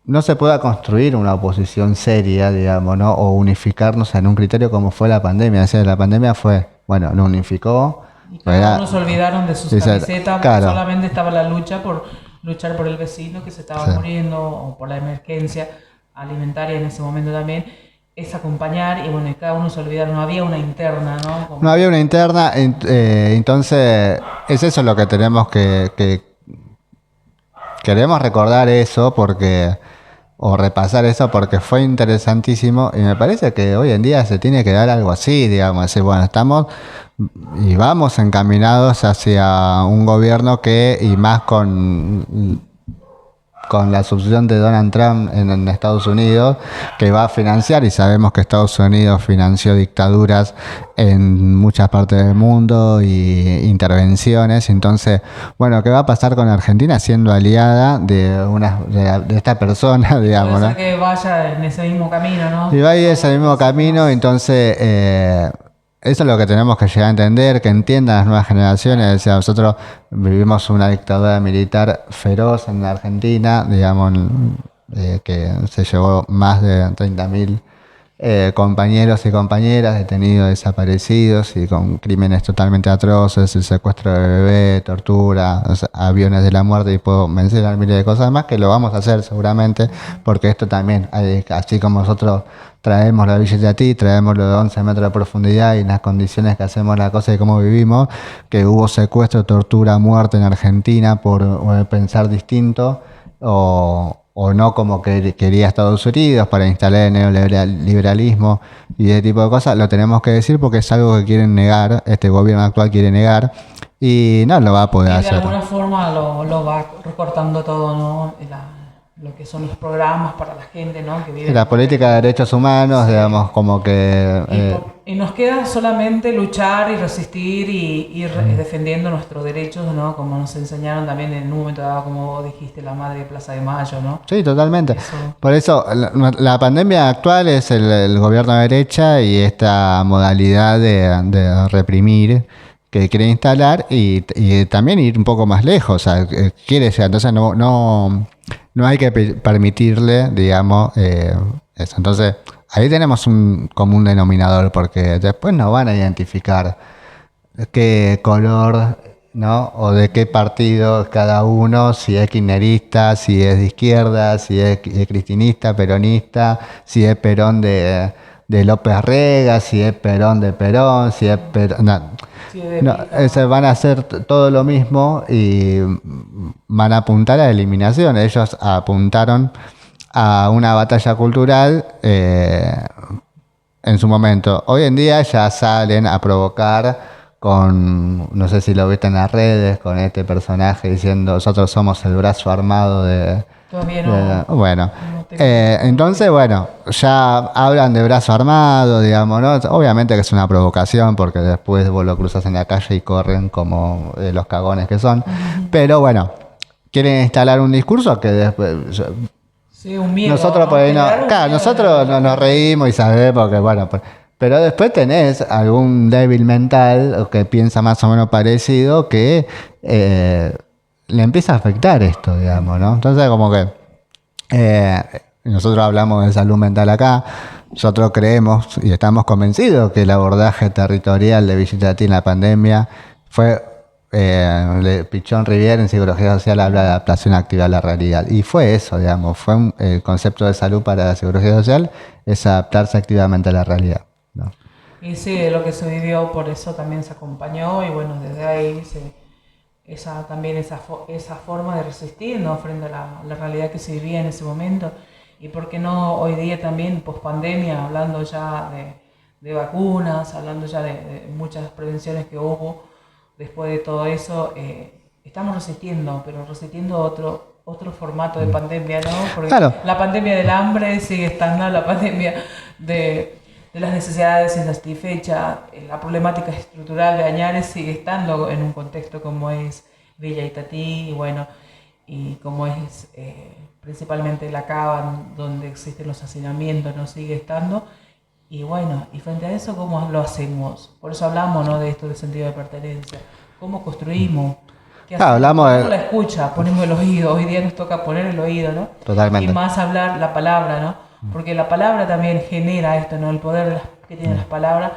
no se pueda construir una oposición seria, digamos, ¿no? O unificarnos en un criterio como fue la pandemia. O sea, la pandemia fue, bueno, nos unificó, Y cada era, uno se olvidaron de sus dice, camisetas, claro, solamente estaba la lucha por luchar por el vecino que se estaba sí. muriendo o por la emergencia alimentaria en ese momento también. Es acompañar y bueno, y cada uno se olvidaron, no había una interna, ¿no? No Como, había una interna, entonces es eso lo que tenemos que queremos recordar eso porque o repasar eso porque fue interesantísimo y me parece que hoy en día se tiene que dar algo así, digamos, decir, bueno, estamos y vamos encaminados hacia un gobierno que y más con la sucesión de Donald Trump en Estados Unidos, que va a financiar, y sabemos que Estados Unidos financió dictaduras en muchas partes del mundo y intervenciones. Entonces, bueno, ¿qué va a pasar con Argentina siendo aliada de esta persona, puede digamos, ser ¿no? que vaya en ese mismo camino, ¿no? Y va a ir ese mismo camino, entonces eso es lo que tenemos que llegar a entender, que entiendan las nuevas generaciones. O sea, nosotros vivimos una dictadura militar feroz en la Argentina, digamos, que se llevó más de 30.000 compañeros y compañeras detenidos, desaparecidos y con crímenes totalmente atroces, el secuestro de bebé, tortura, o sea, aviones de la muerte y puedo mencionar miles de cosas más que lo vamos a hacer seguramente porque esto también, así como nosotros traemos la Villa Yatí, traemos lo de 11 metros de profundidad y en las condiciones que hacemos la cosa y cómo vivimos, que hubo secuestro, tortura, muerte en Argentina por pensar distinto o no como que quería Estados Unidos para instalar el neoliberalismo y ese tipo de cosas, lo tenemos que decir porque es algo que quieren negar, este gobierno actual quiere negar y no lo va a poder Y de hacer. alguna forma lo va recortando todo, ¿no? Lo que son los programas para la gente, ¿no? Que vive La política de derechos humanos, sí. digamos, como que... Y nos queda solamente luchar y resistir y ir defendiendo nuestros derechos, ¿no? Como nos enseñaron también en un momento dado, como vos dijiste, la madre de Plaza de Mayo, ¿no? Sí, totalmente. Eso. Por eso, la pandemia actual es el gobierno de derecha y esta modalidad de reprimir que quiere instalar y también ir un poco más lejos. O sea, quiere ser, entonces no hay que permitirle, digamos, eso. Entonces, ahí tenemos un común denominador porque después nos van a identificar qué color, ¿no? O de qué partido es cada uno, si es kirchnerista, si es de izquierda, si es cristinista, peronista, si es Perón de López Rega, si es Perón de Perón, si es Perón... Sí, de No, Pita. van a hacer todo lo mismo y van a apuntar a eliminación. Ellos apuntaron a una batalla cultural en su momento. Hoy en día ya salen a provocar con, no sé si lo viste en las redes, con este personaje diciendo nosotros somos el brazo armado Todavía no, bueno, no tengo. entonces, bueno, ya hablan de brazo armado, digamos, ¿no? Obviamente que es una provocación porque después vos lo cruzas en la calle y corren como los cagones que son. Pero bueno, quieren instalar un discurso que después... Sí, un miedo, Nosotros ¿no? por ahí no... Generar un Claro, miedo nosotros nos reímos y sabemos que, bueno... Pero después tenés algún débil mental o que piensa más o menos parecido que le empieza a afectar esto, digamos, ¿no? Entonces como que nosotros hablamos de salud mental acá, nosotros creemos y estamos convencidos que el abordaje territorial de Villa Yatí en la pandemia fue Pichón Rivière en psicología social habla de adaptación activa a la realidad. Y fue eso, digamos, fue el concepto de salud para la psicología social, es adaptarse activamente a la realidad, ¿no? Y sí, de lo que se vivió, por eso también se acompañó y bueno, desde ahí esa forma de resistir, ¿no? Frente a la realidad que se vivía en ese momento. Y por qué no hoy día también, post pandemia, hablando ya de vacunas, hablando ya de muchas prevenciones que hubo después de todo eso, estamos resistiendo, pero resistiendo otro formato de pandemia, ¿no? Porque Claro. la pandemia del hambre sigue estando, la pandemia de las necesidades insatisfechas, la problemática estructural de Añares sigue estando en un contexto como es Villa Itatí, y bueno, y como es principalmente la Cava, donde existen los hacinamientos, no sigue estando. Y bueno, y frente a eso, ¿cómo lo hacemos? Por eso hablamos, ¿no?, de esto del sentido de pertenencia. ¿Cómo construimos? ¿Qué hacemos? Ponemos la escucha, ponemos el oído. Hoy día nos toca poner el oído, ¿no? Totalmente. Y más hablar la palabra, ¿no? Porque la palabra también genera esto, ¿no? El poder que tienen las palabras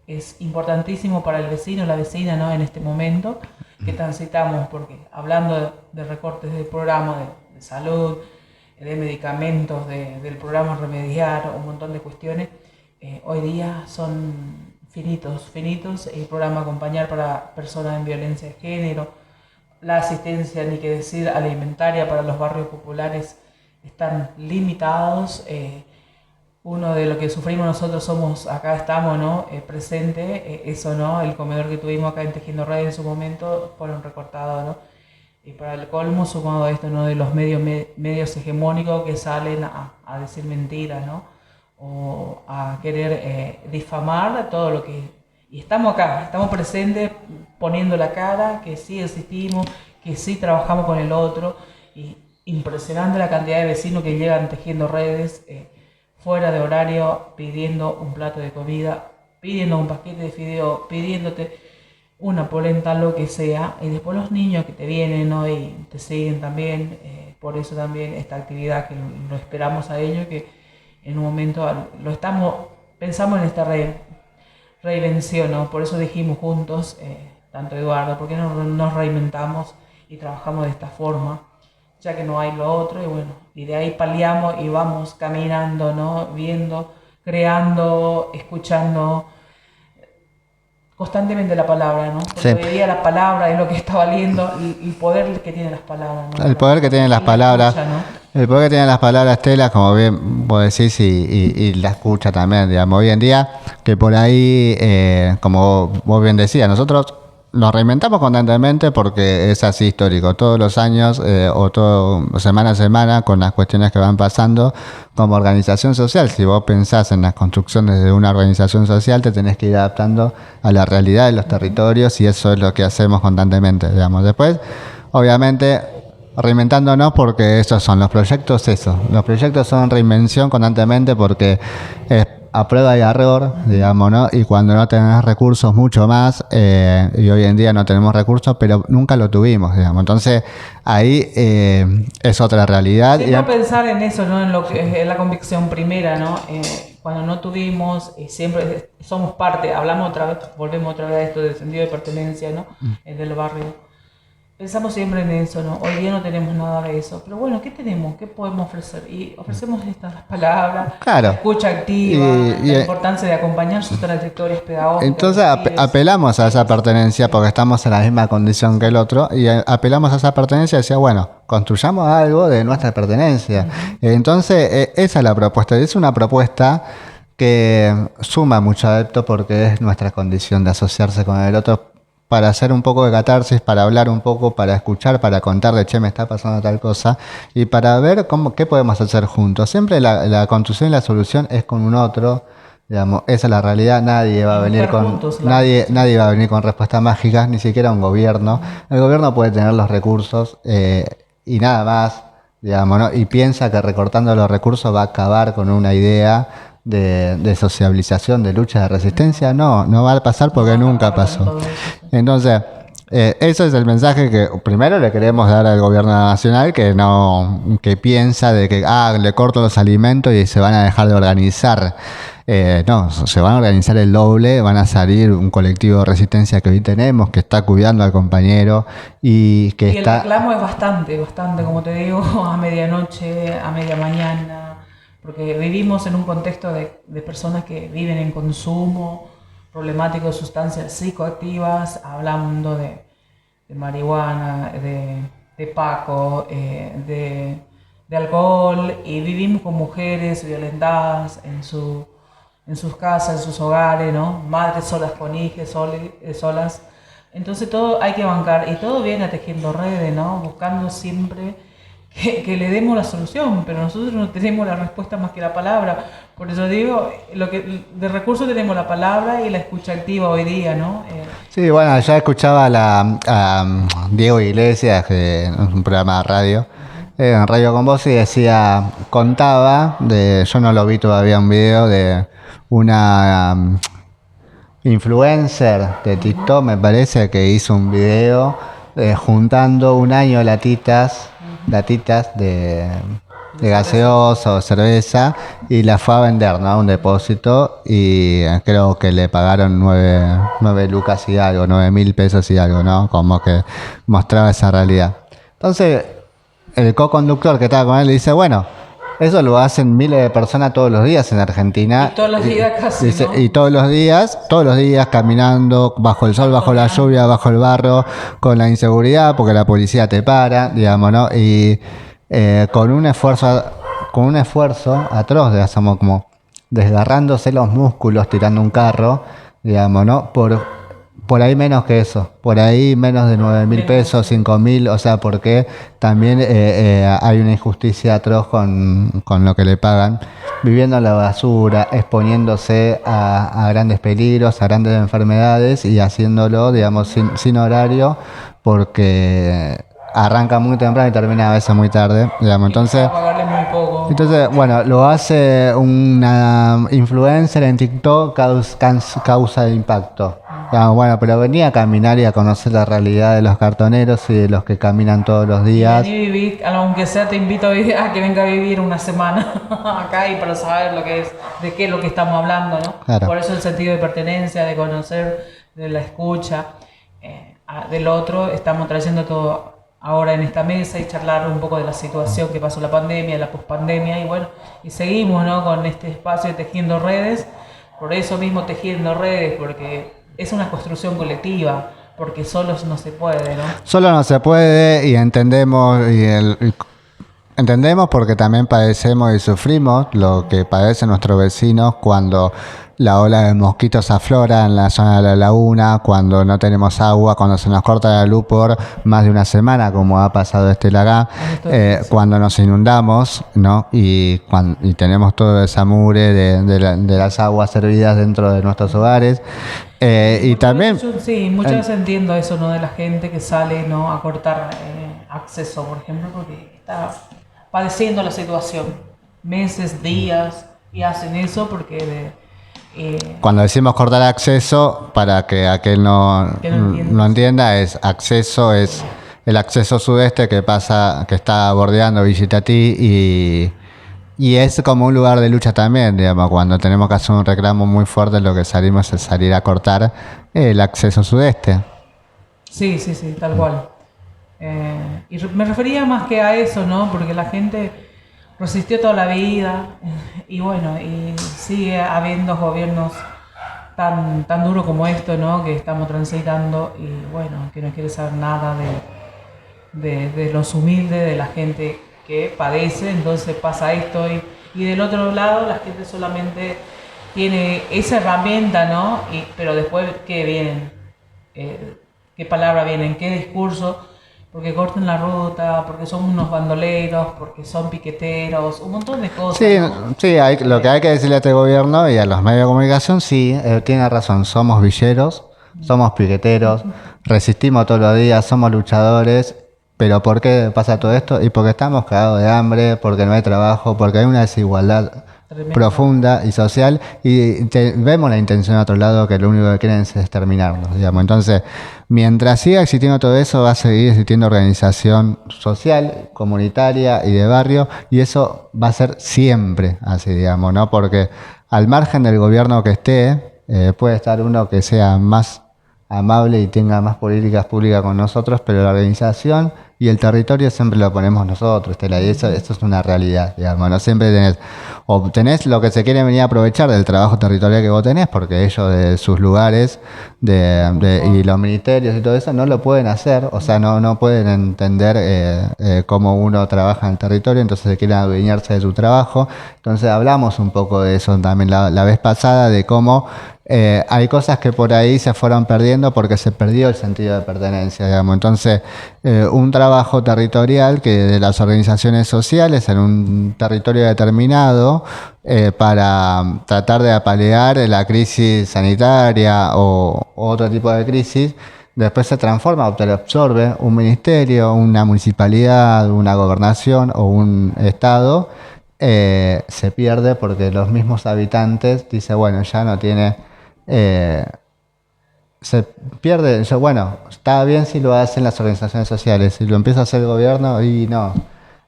es importantísimo para el vecino, la vecina, ¿no? En este momento que transitamos, porque hablando de recortes del programa de salud, de medicamentos, del programa Remediar, un montón de cuestiones, hoy día son finitos, el programa Acompañar para personas en violencia de género, la asistencia, ni que decir, alimentaria para los barrios populares están limitados. Uno de lo que sufrimos nosotros acá estamos, ¿no? Presente, eso, ¿no? El comedor que tuvimos acá en Tejiendo Redes en su momento fueron recortados, ¿no? Y para el colmo, sumado a esto, ¿no?, de los medios hegemónicos que salen a decir mentiras, ¿no? O a querer difamar todo lo que... Y estamos acá, estamos presentes, poniendo la cara, que sí existimos, que sí trabajamos con el otro, y impresionante la cantidad de vecinos que llegan Tejiendo Redes, fuera de horario, pidiendo un plato de comida, pidiendo un paquete de fideo, pidiéndote una polenta, lo que sea, y después los niños que te vienen, ¿no?, y te siguen también. Por eso también esta actividad que lo esperamos a ellos, que en un momento pensamos en esta reinvención, ¿no? Por eso dijimos juntos, tanto Eduardo, ¿por qué no nos reinventamos y trabajamos de esta forma? Ya que no hay lo otro, y bueno, y de ahí paliamos y vamos caminando, ¿no? Viendo, creando, escuchando constantemente la palabra, ¿no? Porque Sí. hoy día la palabra es lo que está valiendo, el poder que tienen las palabras, ¿no? El poder que tienen las palabras. Escucha, ¿no? El poder que tienen las palabras, Estela, como bien vos decís, y la escucha también, digamos, hoy en día, que por ahí, como vos bien decías, nosotros nos reinventamos constantemente porque es así histórico. Todos los años semana a semana, con las cuestiones que van pasando, como organización social, si vos pensás en las construcciones de una organización social, te tenés que ir adaptando a la realidad de los territorios, y eso es lo que hacemos constantemente, digamos. Después, obviamente, reinventándonos, porque esos son los proyectos, los proyectos son reinvención constantemente, porque es a prueba y error, digamos, ¿no? Y cuando no tenés recursos, mucho más, y hoy en día no tenemos recursos, pero nunca lo tuvimos, digamos. Entonces, ahí es otra realidad. Siempre pensar en eso, ¿no? En lo que es la convicción primera, ¿no? Cuando no tuvimos, siempre somos parte, volvemos otra vez a esto del sentido de pertenencia, ¿no? Del barrio. Pensamos siempre en eso, ¿no? Hoy día no tenemos nada de eso. Pero bueno, ¿qué tenemos? ¿Qué podemos ofrecer? Y ofrecemos estas palabras, claro, la escucha activa, la importancia de acompañar sus trayectorias pedagógicas. Entonces apelamos a esa pertenencia, porque estamos en la misma condición que el otro, y apelamos a esa pertenencia y decía, bueno, construyamos algo de nuestra pertenencia. Entonces, esa es la propuesta. Es una propuesta que suma mucho adepto, porque es nuestra condición de asociarse con el otro, para hacer un poco de catarsis, para hablar un poco, para escuchar, para contarle, che, me está pasando tal cosa, y para ver qué podemos hacer juntos. Siempre la construcción y la solución es con un otro, digamos, esa es la realidad. Nadie va a venir nadie va a venir con respuestas mágicas, ni siquiera un gobierno. El gobierno puede tener los recursos y nada más, digamos, ¿no? Y piensa que recortando los recursos va a acabar con una idea de sociabilización, de lucha, de resistencia. No va a pasar, porque nunca pasó. Entonces, ese es el mensaje que primero le queremos dar al gobierno nacional, que piensa de que le corto los alimentos y se van a dejar de organizar. no, se van a organizar el doble, van a salir un colectivo de resistencia que hoy tenemos, que está cuidando al compañero y que Y está... el reclamo es bastante, como te digo, a medianoche, a media mañana, porque vivimos en un contexto de personas que viven en consumo problemático de sustancias psicoactivas, hablando de marihuana, de paco, de alcohol, y vivimos con mujeres violentadas en sus casas, en sus hogares, ¿no? Madres solas con hijos, solas. Entonces todo hay que bancar y todo viene tejiendo redes, ¿no? Buscando siempre que le demos la solución, pero nosotros no tenemos la respuesta más que la palabra. Por eso digo, de recursos tenemos la palabra y la escucha activa hoy día, ¿no? Sí, bueno, ya escuchaba a Diego Iglesias en un programa de radio, en Radio con Vos, y contaba, yo no lo vi todavía, un video de una influencer de TikTok, me parece, que hizo un video juntando un año de latitas de gaseosa o cerveza, y la fue a vender, ¿no? A un depósito, y creo que le pagaron 9 lucas y algo, 9.000 pesos y algo, ¿no? Como que mostraba esa realidad. Entonces, el co-conductor que estaba con él le dice, bueno, eso lo hacen miles de personas todos los días en Argentina. Y todos los días casi, dice, ¿no? Y todos los días caminando bajo el sol, bajo la lluvia, bajo el barro, con la inseguridad, porque la policía te para, digamos, ¿no? Y con un esfuerzo atroz, digamos, como desgarrándose los músculos, tirando un carro, digamos, ¿no? Por ahí menos que eso, por ahí menos de 9.000 pesos, 5.000, o sea, porque también hay una injusticia atroz con lo que le pagan, viviendo en la basura, exponiéndose a grandes peligros, a grandes enfermedades, y haciéndolo, digamos, sin horario, porque arranca muy temprano y termina a veces muy tarde, digamos. Entonces, pagarle muy poco. Entonces, bueno, lo hace una influencer en TikTok, causa de impacto. Digamos, bueno, pero venía a caminar y a conocer la realidad de los cartoneros y de los que caminan todos los días. Y vivir, aunque sea, te invito a que venga a vivir una semana acá, y para saber de qué es lo que estamos hablando, ¿no? Claro. Por eso el sentido de pertenencia, de conocer, de la escucha del otro. Estamos trayendo todo ahora en esta mesa y charlar un poco de la situación que pasó la pandemia, la pospandemia, y bueno, y seguimos, ¿no? Con este espacio de Tejiendo Redes. Por eso mismo Tejiendo Redes, porque es una construcción colectiva, porque solos no se puede, ¿no? Solo no se puede, y entendemos, entendemos porque también padecemos y sufrimos lo que padecen nuestros vecinos cuando la ola de mosquitos aflora en la zona de la laguna, cuando no tenemos agua, cuando se nos corta la luz por más de una semana, como ha pasado acá, cuando nos inundamos, ¿no? Y tenemos todo esa mugre de las aguas servidas dentro de nuestros hogares. Y también... Muchas veces entiendo eso, ¿no? De la gente que sale, ¿no? A cortar acceso, por ejemplo, porque está padeciendo la situación meses, días, y hacen eso porque cuando decimos cortar acceso, para que aquel no entienda, es el acceso sudeste que está bordeando Villa Itatí, y es como un lugar de lucha también, digamos. Cuando tenemos que hacer un reclamo muy fuerte, lo que salimos es salir a cortar el acceso sudeste. Sí, tal cual. Y me refería más que a eso, ¿no? Porque la gente resistió toda la vida, y bueno, y sigue habiendo gobiernos tan duros como esto, ¿no? Que estamos transitando, y bueno, que no quiere saber nada de los humildes, de la gente que padece. Entonces pasa esto, y del otro lado la gente solamente tiene esa herramienta, ¿no? Pero después, ¿qué vienen? ¿Qué palabra vienen? ¿Qué discurso? Porque cortan la ruta, porque son unos bandoleros, porque son piqueteros, un montón de cosas. Sí, ¿no? sí, lo que hay que decirle a este gobierno y a los medios de comunicación, sí, tiene razón, somos villeros, somos piqueteros, resistimos todos los días, somos luchadores. Pero ¿por qué pasa todo esto? Y porque estamos cagados de hambre, porque no hay trabajo, porque hay una desigualdad profunda y social, y vemos la intención de otro lado, que lo único que quieren es exterminarnos, digamos. Entonces, mientras siga existiendo todo eso, va a seguir existiendo organización social, comunitaria y de barrio, y eso va a ser siempre así, digamos, ¿no? Porque al margen del gobierno que esté, puede estar uno que sea más amable y tenga más políticas públicas con nosotros, pero la organización y el territorio siempre lo ponemos nosotros, Estela, y eso es una realidad, digamos, no siempre tenés lo que se quiere venir a aprovechar del trabajo territorial que vos tenés, porque ellos de sus lugares y los ministerios y todo eso no lo pueden hacer, o sea, no pueden entender cómo uno trabaja en el territorio, entonces se quieren adueñarse de su trabajo. Entonces hablamos un poco de eso también la vez pasada, de cómo hay cosas que por ahí se fueron perdiendo porque se perdió el sentido de pertenencia, digamos. Entonces, un trabajo territorial que de las organizaciones sociales en un territorio determinado para tratar de apalear la crisis sanitaria o otro tipo de crisis, después se transforma o te lo absorbe un ministerio, una municipalidad, una gobernación o un estado. Se pierde porque los mismos habitantes dicen, bueno, ya no tiene... se pierde, bueno, está bien si lo hacen las organizaciones sociales, si lo empieza a hacer el gobierno, y no,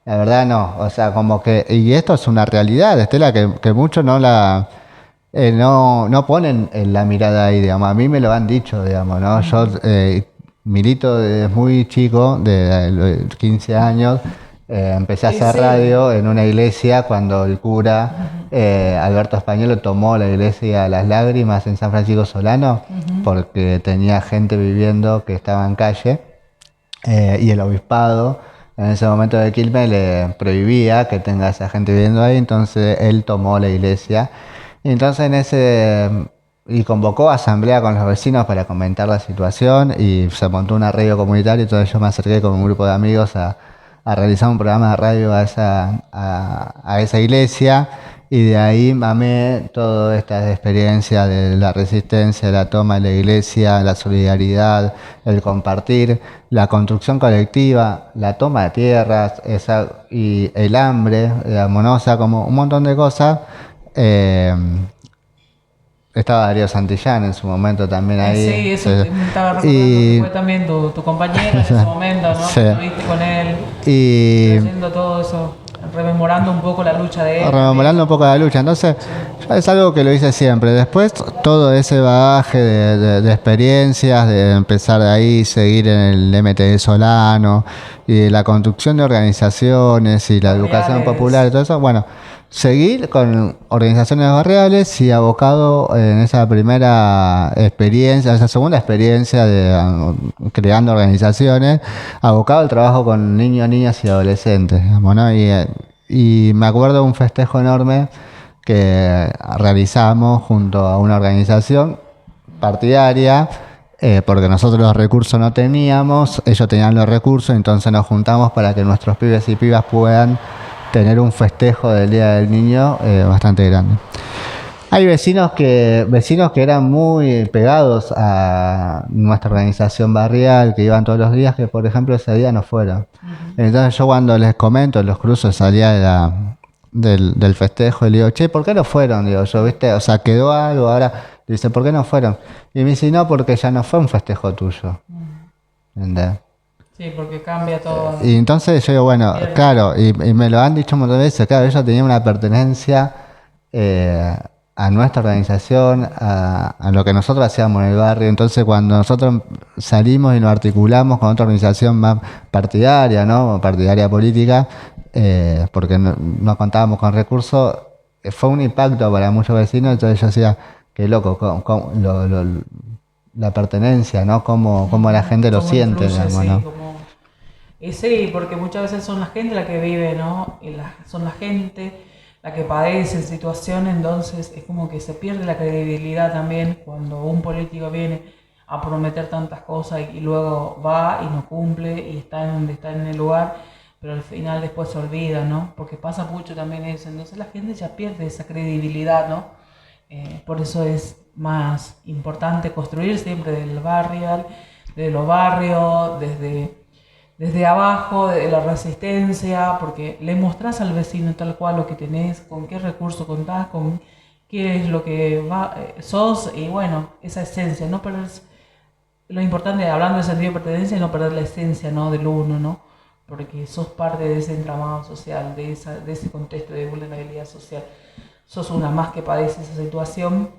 la verdad no, o sea, como que, y esto es una realidad, Estela, que muchos no ponen en la mirada ahí, digamos, a mí me lo han dicho, digamos, ¿no? Yo milito desde muy chico, de 15 años, empecé a hacer radio en una iglesia cuando el cura Alberto Españolo tomó la iglesia a las lágrimas en San Francisco Solano, porque tenía gente viviendo que estaba en calle, y el obispado en ese momento de Quilmes le prohibía que tenga esa gente viviendo ahí, entonces él tomó la iglesia. Y entonces y convocó asamblea con los vecinos para comentar la situación, y se montó una radio comunitaria, y entonces yo me acerqué con un grupo de amigos a realizar un programa de radio a esa iglesia, y de ahí mamé toda esta experiencia de la resistencia, la toma de la iglesia, la solidaridad, el compartir, la construcción colectiva, la toma de tierras, y el hambre, digamos, ¿no? O sea, como un montón de cosas. Estaba Darío Santillán en su momento también ahí. Sí, eso me estaba recordando, que fue también tu compañero en ese momento, ¿no? Sí. Estuviste con él, haciendo todo eso, rememorando un poco la lucha de él. Rememorando un poco la lucha. Entonces, es algo que lo hice siempre. Después, todo ese bagaje de experiencias, de empezar de ahí, seguir en el MTD Solano, y la construcción de organizaciones y la educación popular y todo eso, bueno, seguir con organizaciones barriales y abocado en esa primera experiencia, esa segunda experiencia de creando organizaciones, abocado al trabajo con niños, niñas y adolescentes, digamos, ¿no? Y me acuerdo de un festejo enorme que realizamos junto a una organización partidaria, porque nosotros los recursos no teníamos, ellos tenían los recursos, entonces nos juntamos para que nuestros pibes y pibas puedan tener un festejo del Día del Niño bastante grande. Hay vecinos que eran muy pegados a nuestra organización barrial, que iban todos los días, que por ejemplo ese día no fueron. Entonces yo cuando les comento, los cruzo, salía del festejo, y le digo, che, ¿por qué no fueron? Digo yo, ¿viste? O sea, quedó algo, ahora dice, ¿por qué no fueron? Y me dice, no, porque ya no fue un festejo tuyo. ¿Entendés? Sí, porque cambia todo. Y entonces yo digo, bueno, claro, y me lo han dicho un montón de veces, claro, ellos tenían una pertenencia a nuestra organización, a lo que nosotros hacíamos en el barrio. Entonces cuando nosotros salimos y nos articulamos con otra organización más partidaria, ¿no? Partidaria política, porque no contábamos con recursos, fue un impacto para muchos vecinos. Entonces yo decía, qué loco, la pertenencia, ¿no? Cómo la gente lo siente, influye, digamos, sí, ¿no? Y sí, porque muchas veces son la gente la que vive, ¿no? Son la gente la que padece situaciones, entonces es como que se pierde la credibilidad también cuando un político viene a prometer tantas cosas y luego va y no cumple y está en donde está en el lugar, pero al final después se olvida, ¿no? Porque pasa mucho también eso, entonces la gente ya pierde esa credibilidad, ¿no? Por eso es más importante construir siempre del barrio, de los barrios, desde abajo, de la resistencia, porque le mostrás al vecino tal cual lo que tenés, con qué recurso contás, con qué es lo que sos, y bueno, esa esencia, no perder, lo importante, hablando de sentido de pertenencia, no perder la esencia, ¿no? Del uno, ¿no? Porque sos parte de ese entramado social, de ese contexto de vulnerabilidad social. sos una más que padece esa situación,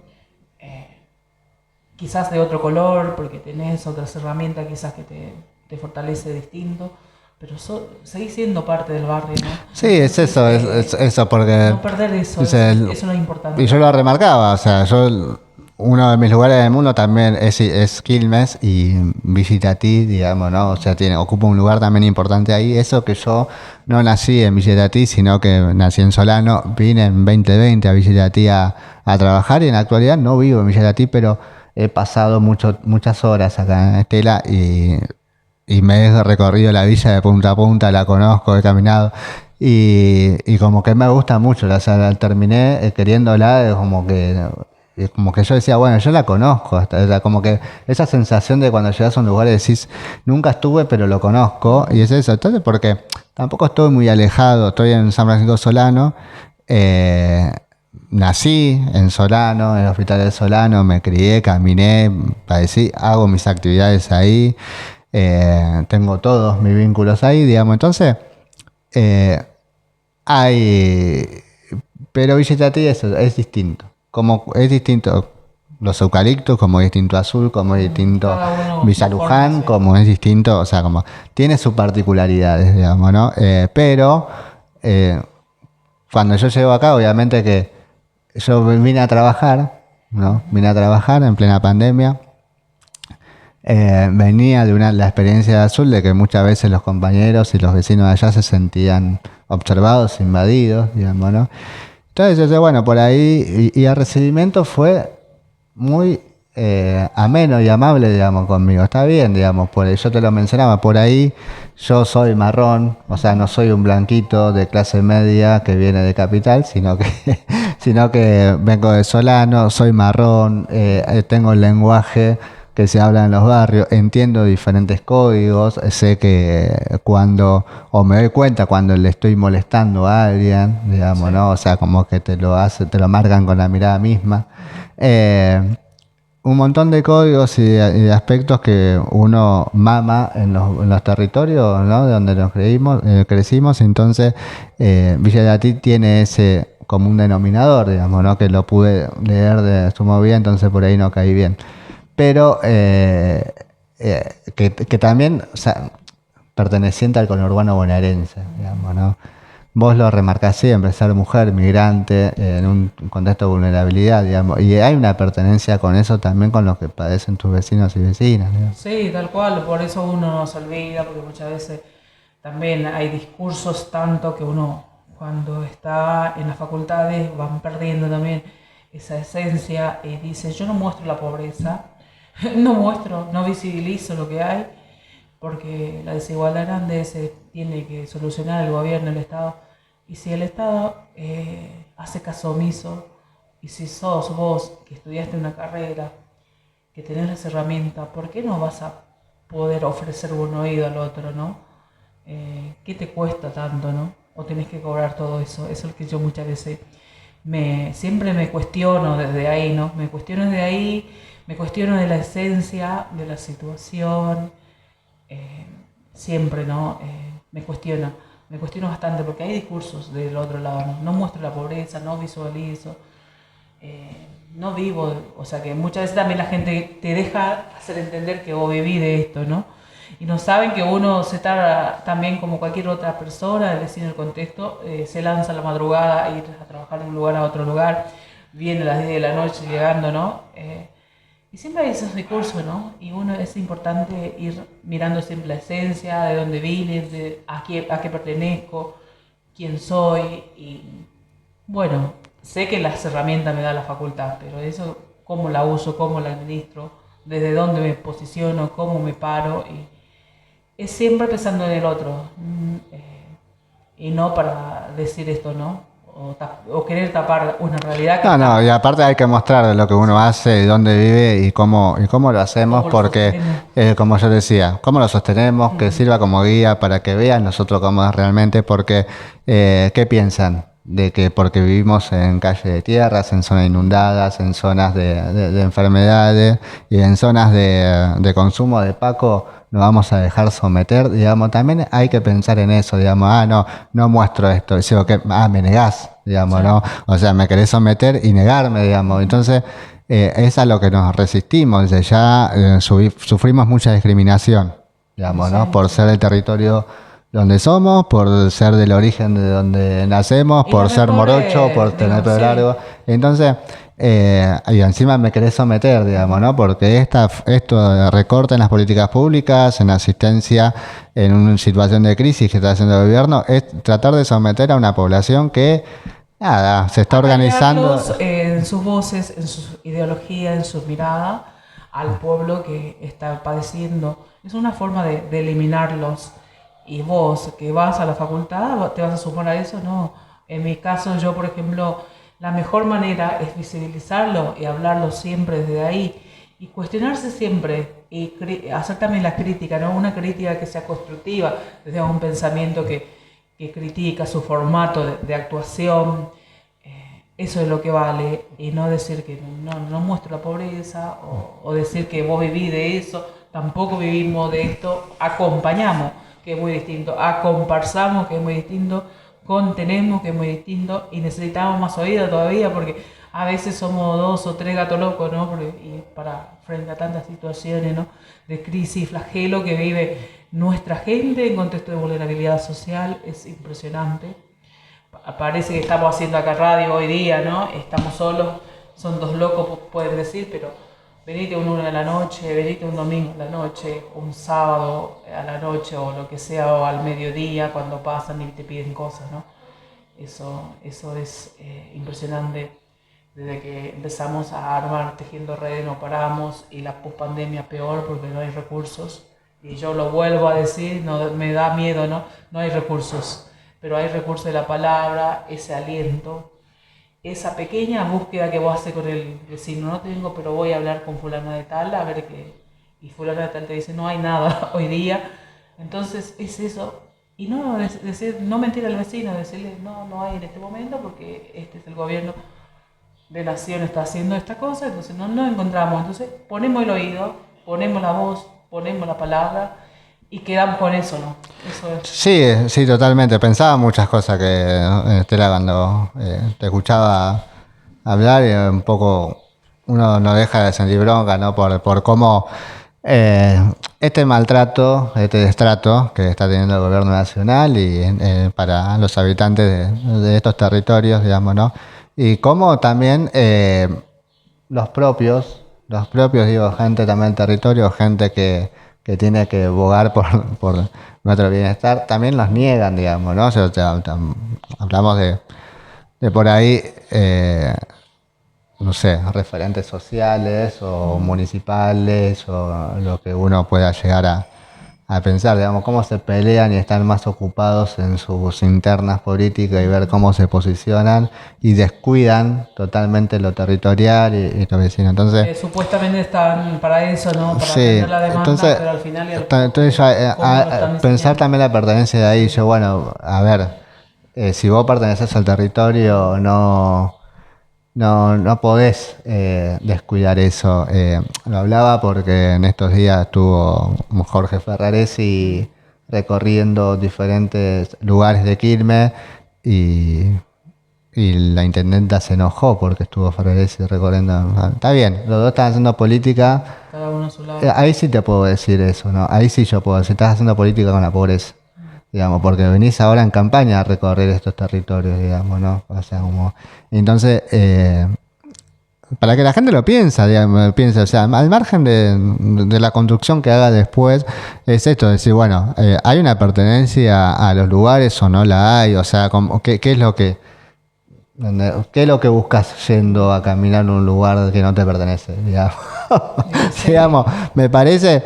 quizás de otro color, porque tenés otras herramientas quizás que te fortalece distinto, pero seguís siendo parte del barrio, ¿no? Sí, es eso, es eso, porque... No perder eso, o sea, eso es lo importante. y yo lo remarcaba, o sea, uno de mis lugares del mundo también es Quilmes y Villa Itatí, digamos, ¿no? O sea, ocupa un lugar también importante ahí. Eso que yo no nací en Villa Itatí, sino que nací en Solano, vine en 2020 a Villa Itatí a trabajar y en la actualidad no vivo en Villa Itatí, pero he pasado muchas horas acá en Estela y me he recorrido la villa de punta a punta, la conozco, he caminado y como que me gusta mucho, o sea, terminé queriéndola, como que yo decía, bueno, yo la conozco, era como que esa sensación de cuando llegas a un lugar y decís, nunca estuve, pero lo conozco, y es eso, entonces porque tampoco estoy muy alejado, estoy en San Francisco Solano, nací en Solano, en el hospital de Solano, me crié, caminé, padecí, hago mis actividades ahí, tengo todos mis vínculos ahí, digamos, entonces hay, pero Villa Itatí es distinto, como es distinto los eucaliptos, como es distinto Azul, como es distinto Villa Luján, como es distinto, o sea, como tiene sus particularidades, digamos, ¿no? Pero cuando yo llego acá, obviamente que yo vine a trabajar, ¿no? Vine a trabajar en plena pandemia. Venía de la experiencia de Azul de que muchas veces los compañeros y los vecinos de allá se sentían observados, invadidos, digamos, ¿no? Entonces yo decía, bueno, por ahí, y el recibimiento fue muy ameno y amable, digamos, conmigo. Está bien, digamos, yo te lo mencionaba, por ahí yo soy marrón, o sea, no soy un blanquito de clase media que viene de capital, sino que vengo de Solano, soy marrón, tengo el lenguaje que se habla en los barrios, entiendo diferentes códigos, sé que o me doy cuenta cuando le estoy molestando a alguien, digamos, sí, ¿no? O sea, como que te lo marcan con la mirada misma. Un montón de códigos y de aspectos que uno mama en los territorios, ¿no? De donde nos crecimos, entonces Villa Itatí tiene ese como un denominador, digamos, ¿no? Que lo pude leer de su movida, entonces por ahí no caí bien. Pero que también, o sea, perteneciente al conurbano bonaerense, digamos, ¿no? Vos lo remarcás siempre, ser mujer, migrante, en un contexto de vulnerabilidad, digamos, y hay una pertenencia con eso también con los que padecen tus vecinos y vecinas, ¿no? Sí, tal cual, por eso uno no se olvida, porque muchas veces también hay discursos tanto que uno cuando está en las facultades van perdiendo también esa esencia y dice, yo no muestro la pobreza, no visibilizo lo que hay, porque la desigualdad grande se tiene que solucionar el gobierno, el Estado. Y si el Estado hace caso omiso, y si sos vos que estudiaste una carrera, que tenés las herramientas, ¿por qué no vas a poder ofrecer un oído al otro, no? ¿Qué te cuesta tanto, no? O tenés que cobrar todo eso. Eso es lo que yo muchas veces siempre me cuestiono desde ahí, ¿no? Me cuestiono desde ahí, me cuestiono de la esencia de la situación, siempre, ¿no? Me cuestiono bastante porque hay discursos del otro lado, no muestro la pobreza, no visualizo, no vivo, o sea que muchas veces también la gente te deja hacer entender que vos vivís de esto, ¿no? Y no saben que uno se está también como cualquier otra persona, el vecino del contexto, se lanza a la madrugada a ir a trabajar de un lugar a otro lugar, viene a las 10 de la noche llegando, ¿no? Y siempre hay esos recursos, ¿no? Y uno es importante ir mirando siempre la esencia, de dónde vine, a qué pertenezco, quién soy. Y bueno, sé que las herramientas me da la facultad, pero eso, cómo la uso, cómo la administro, desde dónde me posiciono, cómo me paro. Y es siempre pensando en el otro. Y no para decir esto, ¿no? O querer tapar una realidad que no, y aparte hay que mostrar lo que uno hace, dónde vive y cómo lo hacemos, porque, como yo decía, cómo lo sostenemos, que sirva como guía para que vean nosotros cómo es realmente, porque, ¿qué piensan? de que porque vivimos en calles de tierras, en zonas inundadas, en zonas de enfermedades y en zonas de consumo de Paco, nos vamos a dejar someter, digamos, también hay que pensar en eso, digamos, no muestro esto, digo que, me negás, digamos, ¿no? O sea, me querés someter y negarme, digamos, entonces es a lo que nos resistimos, ya sufrimos mucha discriminación, digamos, ¿no? Por ser el territorio donde somos, por ser del origen de donde nacemos, Y por lo ser mejor morocho, por es, tener digo, pelo sí. largo. Entonces, y encima me querés someter, digamos, ¿no? Porque esto recorta en las políticas públicas, en la asistencia en una situación de crisis que está haciendo el gobierno, es tratar de someter a una población que, nada, se está organizando. Acallarlos en sus voces, en su ideología, en su mirada al pueblo que está padeciendo. Es una forma de eliminarlos. Y vos, que vas a la facultad, ¿te vas a sumar a eso? No. En mi caso, yo, por ejemplo, la mejor manera es visibilizarlo y hablarlo siempre desde ahí. Y cuestionarse siempre y hacer también la crítica, ¿no? Una crítica que sea constructiva, desde un pensamiento que critica su formato de actuación. Eso es lo que vale, y no decir que no muestro la pobreza o decir que vos vivís de eso, tampoco vivimos de esto, acompañamos, que es muy distinto, acomparsamos, que es muy distinto, contenemos, que es muy distinto, y necesitamos más oído todavía porque a veces somos 2 o 3 gatos locos, ¿no? Y frente a tantas situaciones, ¿no? De crisis, flagelo que vive nuestra gente en contexto de vulnerabilidad social, es impresionante. Parece que estamos haciendo acá radio hoy día, ¿no? Estamos solos, son 2 locos, pueden decir, pero venite un lunes a la noche, venite un domingo a la noche, un sábado a la noche o lo que sea, o al mediodía cuando pasan y te piden cosas, ¿no? Eso es impresionante. Desde que empezamos a armar Tejiendo Redes no paramos, y la pospandemia peor porque no hay recursos. Y yo lo vuelvo a decir, no, me da miedo, ¿no? No hay recursos. Pero hay recursos de la palabra, ese aliento, esa pequeña búsqueda que vos haces con el vecino. No tengo, pero voy a hablar con fulana de tal, a ver qué. Y fulana de tal te dice, no hay nada hoy día. Entonces es eso. Y no decir, no mentir al vecino, decirle, no hay en este momento porque este es el gobierno de nación, está haciendo esta cosa, entonces no nos encontramos. Entonces ponemos el oído, ponemos la voz, ponemos la palabra, y quedamos con eso, ¿no? Eso es. Sí, totalmente. Pensaba muchas cosas que, Estela, cuando te escuchaba hablar, y un poco uno no deja de sentir bronca, ¿no? Por cómo este maltrato, este destrato que está teniendo el gobierno nacional y para los habitantes de estos territorios, digamos, ¿no? Y cómo también los propios, digo, gente también del territorio, gente que tiene que bogar por nuestro bienestar, también los niegan, digamos, ¿no? O sea, hablamos de por ahí, no sé, referentes sociales o municipales o lo que uno pueda llegar a pensar, digamos, cómo se pelean y están más ocupados en sus internas políticas y ver cómo se posicionan y descuidan totalmente lo territorial y lo vecino. Entonces, Supuestamente están para eso, ¿no? Para sí, atender la demanda, entonces, pero al final entonces pensar también la pertenencia de ahí, yo, bueno, a ver, si vos perteneces al territorio, no podés descuidar eso. Lo hablaba porque en estos días estuvo Jorge Ferraresi recorriendo diferentes lugares de Quilmes y la intendenta se enojó porque estuvo Ferraresi recorriendo. Está bien, los dos están haciendo política. cada uno a su lado. Ahí sí te puedo decir eso, ¿no? Ahí sí yo puedo decir, estás haciendo política con la pobreza. Digamos, porque venís ahora en campaña a recorrer estos territorios, digamos, ¿no? O sea, como... Entonces, para que la gente lo piense, o sea, al margen de la construcción que haga después, es esto, decir, bueno, ¿hay una pertenencia a los lugares o no la hay? O sea, ¿qué es lo que... ¿Qué es lo que buscas yendo a caminar en un lugar que no te pertenece? Digamos, digamos, me parece...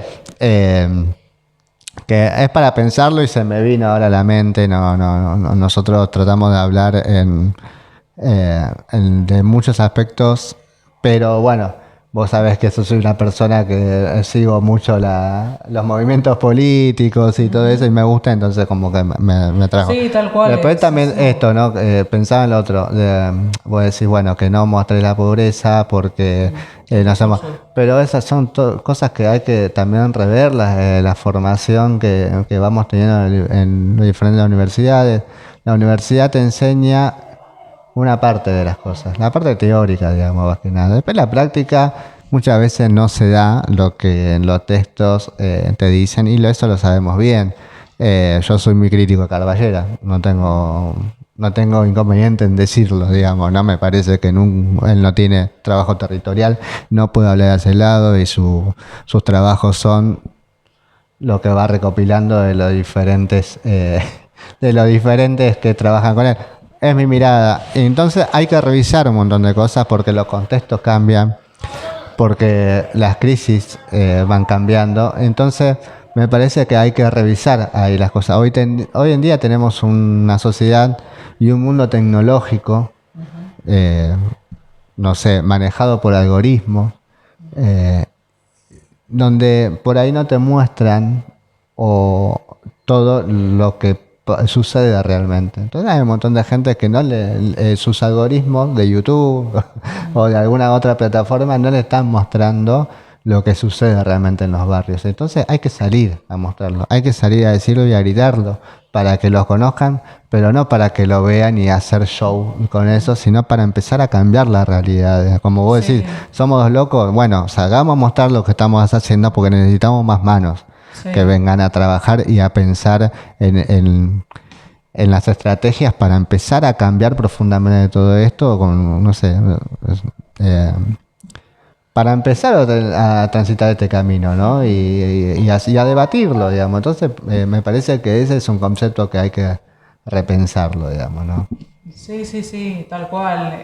que es para pensarlo y se me vino ahora a la mente. Nosotros tratamos de hablar de muchos aspectos, pero bueno, Vos sabés que yo soy una persona que sigo mucho los movimientos políticos y todo eso y me gusta, entonces como que me atrajo. Sí, tal cual. Después también esto, ¿no? Pensaba en lo otro. Vos decís, bueno, que no mostré la pobreza porque no somos... Pero esas son cosas que hay que también reverlas, la formación que vamos teniendo en las diferentes universidades. La universidad te enseña una parte de las cosas, la parte teórica, digamos, más que nada. Después la práctica muchas veces no se da lo que en los textos te dicen y eso lo sabemos bien. Yo soy muy crítico de Carballera, no tengo inconveniente en decirlo, digamos, no me parece que él no tiene trabajo territorial, no puede hablar de ese lado y sus trabajos son lo que va recopilando de los diferentes que trabajan con él. Es mi mirada. Entonces hay que revisar un montón de cosas porque los contextos cambian, porque las crisis van cambiando. Entonces me parece que hay que revisar ahí las cosas. Hoy en día tenemos una sociedad y un mundo tecnológico, eh, no sé, manejado por algoritmos, eh, donde por ahí no te muestran o todo lo que sucede realmente. Entonces hay un montón de gente que sus algoritmos de YouTube o de alguna otra plataforma no le están mostrando lo que sucede realmente en los barrios. Entonces hay que salir a mostrarlo, hay que salir a decirlo y a gritarlo para que los conozcan, pero no para que lo vean y hacer show con eso, sino para empezar a cambiar la realidad. Como vos decís, somos dos locos, bueno, salgamos a mostrar lo que estamos haciendo porque necesitamos más manos que vengan a trabajar y a pensar en las estrategias para empezar a cambiar profundamente todo esto, con, no sé, para empezar a transitar este camino, ¿no? Y así a debatirlo, digamos. Entonces, me parece que ese es un concepto que hay que repensarlo, digamos, ¿no? Sí, sí, sí, tal cual.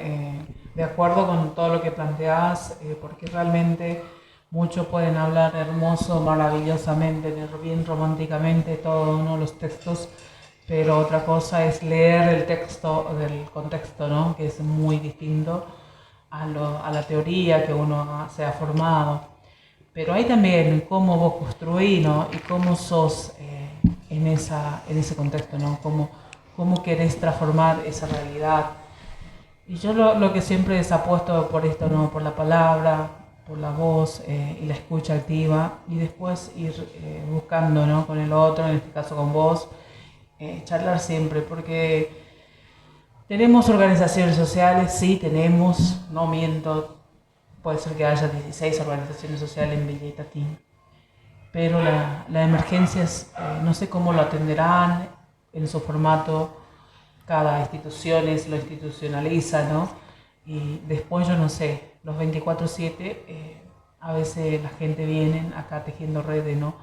De acuerdo con todo lo que planteás, porque realmente muchos pueden hablar hermoso, maravillosamente, bien románticamente, todo, ¿no? Los textos, pero otra cosa es leer el texto del contexto, ¿no? Que es muy distinto a la teoría que uno se ha formado. Pero hay también cómo vos construís, ¿no? Y cómo sos en ese contexto, ¿no? Cómo querés transformar esa realidad. Y yo lo que siempre es apuesto por esto, ¿no? Por la palabra, por la voz y la escucha activa, y después ir buscando, ¿no? Con el otro, en este caso con vos, charlar siempre, porque tenemos organizaciones sociales, sí, tenemos, no miento, puede ser que haya 16 organizaciones sociales en Villa Itatí, pero la emergencia no sé cómo lo atenderán en su formato, cada institución lo institucionaliza, ¿no? Y después yo no sé, los 24/7, a veces la gente viene acá tejiendo redes, ¿no?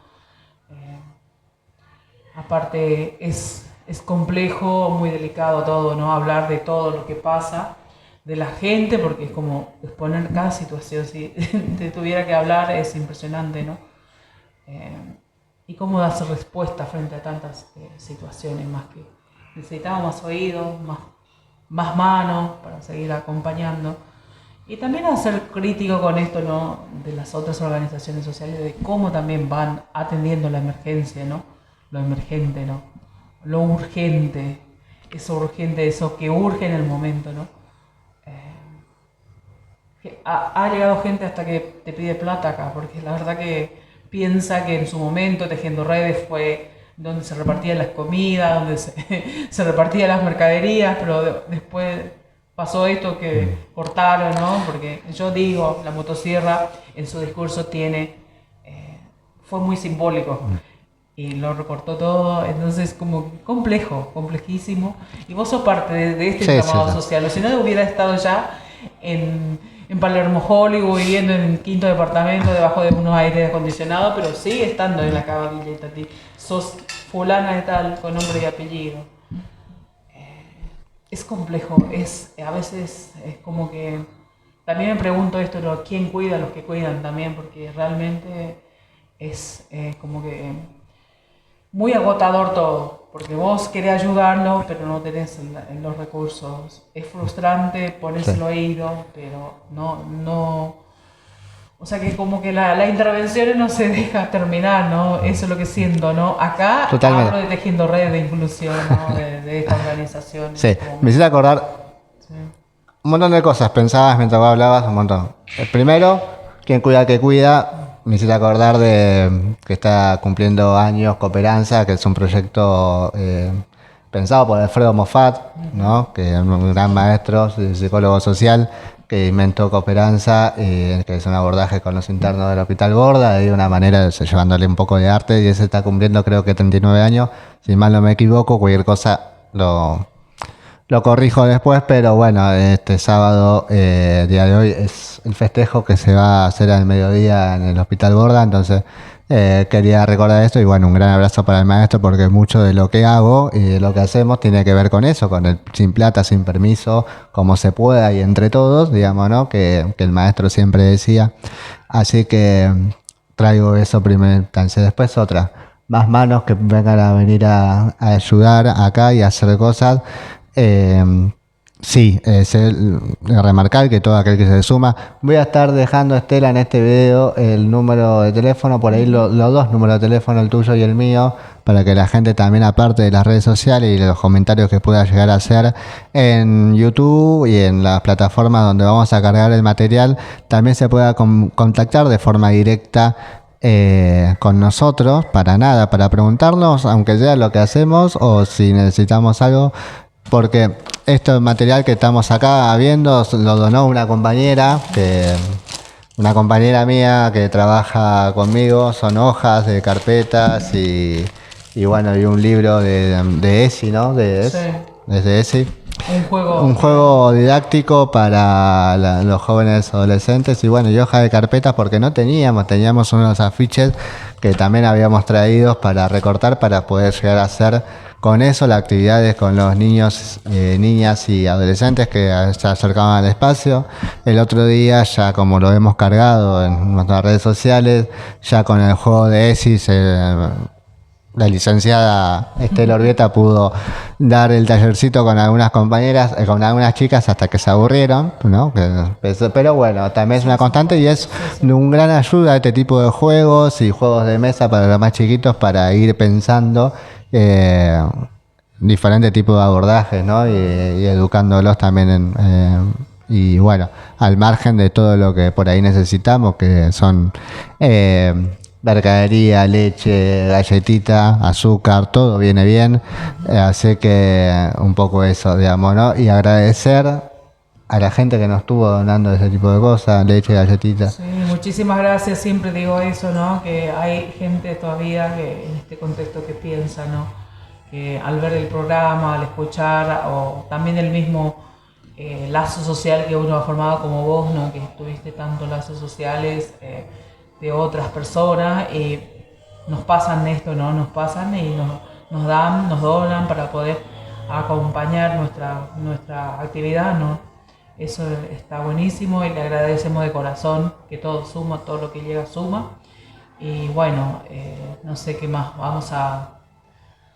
Aparte es complejo, muy delicado todo, ¿no? Hablar de todo lo que pasa, de la gente, porque es como exponer cada situación. Si te tuviera que hablar es impresionante, ¿no? Y cómo darse respuesta frente a tantas situaciones, más que necesitamos más oídos, más manos para seguir acompañando. Y también a ser crítico con esto, ¿no? De las otras organizaciones sociales, de cómo también van atendiendo la emergencia, ¿no? Lo emergente, ¿no? Lo urgente, eso que urge en el momento, ¿no? Ha llegado gente hasta que te pide plata acá, porque la verdad que piensa que en su momento Tejiendo Redes fue donde se repartían las comidas, donde se repartían las mercaderías, pero después pasó esto que cortaron, ¿no? Porque yo digo, la motosierra en su discurso fue muy simbólico y lo recortó todo, entonces como complejo, complejísimo. Y vos sos parte de este entramado social, o si no hubiera estado ya en Palermo Hollywood, viviendo en el 5.º departamento debajo de unos aires acondicionados, pero sigue estando en la cava Villa Itatí. Sos fulana de tal, con nombre y apellido. Es complejo, a veces es como que... También me pregunto esto, ¿no? ¿Quién cuida a los que cuidan también? Porque realmente es como que muy agotador todo, porque vos querés ayudarlo, pero no tenés los recursos. Es frustrante, pones el oído, pero no O sea que como que la intervención no se deja terminar, ¿no? Eso es lo que siento, ¿no? Acá Totalmente. hablo de Tejiendo Redes de Inclusión, ¿no? De esta organización. Sí, Como- me hiciste acordar sí. un montón de cosas, pensabas mientras vos hablabas, un montón. El primero, quien cuida al que cuida, me hiciste acordar de que está cumpliendo años Cooperanza, que es un proyecto pensado por Alfredo Moffat, ¿no? Que es un gran maestro, psicólogo social, que inventó Cooperanza, que es un abordaje con los internos del Hospital Borda, de una manera llevándole un poco de arte, y ese está cumpliendo creo que 39 años, si mal no me equivoco, cualquier cosa lo corrijo después, pero bueno, este sábado, día de hoy, es el festejo que se va a hacer al mediodía en el Hospital Borda, entonces quería recordar esto y bueno, un gran abrazo para el maestro porque mucho de lo que hago y de lo que hacemos tiene que ver con eso, con el sin plata, sin permiso, como se pueda y entre todos, digamos, ¿no? Que el maestro siempre decía. Así que traigo eso primero, entonces después otra. Más manos que vengan a venir a ayudar acá y a hacer cosas. Eh, sí, remarcar que todo aquel que se suma. Voy a estar dejando, Estela, en este video el número de teléfono, por ahí los dos números de teléfono, el tuyo y el mío, para que la gente también, aparte de las redes sociales y de los comentarios que pueda llegar a hacer en YouTube y en las plataformas donde vamos a cargar el material, también se pueda contactar de forma directa con nosotros, para nada, para preguntarnos, aunque sea lo que hacemos o si necesitamos algo, porque este material que estamos acá viendo lo donó una compañera mía que trabaja conmigo, son hojas de carpetas y bueno, y un libro de ESI, ¿no? Sí. De ESI. Un Un juego didáctico para los jóvenes adolescentes y bueno, y hoja de carpetas porque no teníamos unos afiches que también habíamos traído para recortar para poder llegar a hacer con eso las actividades con los niños, niñas y adolescentes que se acercaban al espacio. El otro día ya como lo hemos cargado en nuestras redes sociales, ya con el juego de ESI la licenciada Estela Orbieta pudo dar el tallercito con algunas compañeras, con algunas chicas hasta que se aburrieron, ¿no? Pero bueno, también es una constante y es un gran ayuda este tipo de juegos y juegos de mesa para los más chiquitos para ir pensando diferentes tipos de abordajes, ¿no? Y educándolos también y bueno, al margen de todo lo que por ahí necesitamos, que son mercadería, leche, galletita, azúcar, todo viene bien. Así que un poco eso, digamos, ¿no? Y agradecer a la gente que nos estuvo donando ese tipo de cosas, leche, galletitas. Sí, muchísimas gracias, siempre digo eso, ¿no? Que hay gente todavía que en este contexto que piensa, ¿no? Que al ver el programa, al escuchar, o también el mismo lazo social que uno ha formado como vos, ¿no? Que tuviste tantos lazos sociales de otras personas, y nos pasan esto, ¿no? Nos pasan y nos dan, nos donan para poder acompañar nuestra actividad, ¿no? Eso está buenísimo y le agradecemos de corazón que todo suma, todo lo que llega suma. Y bueno, no sé qué más, vamos a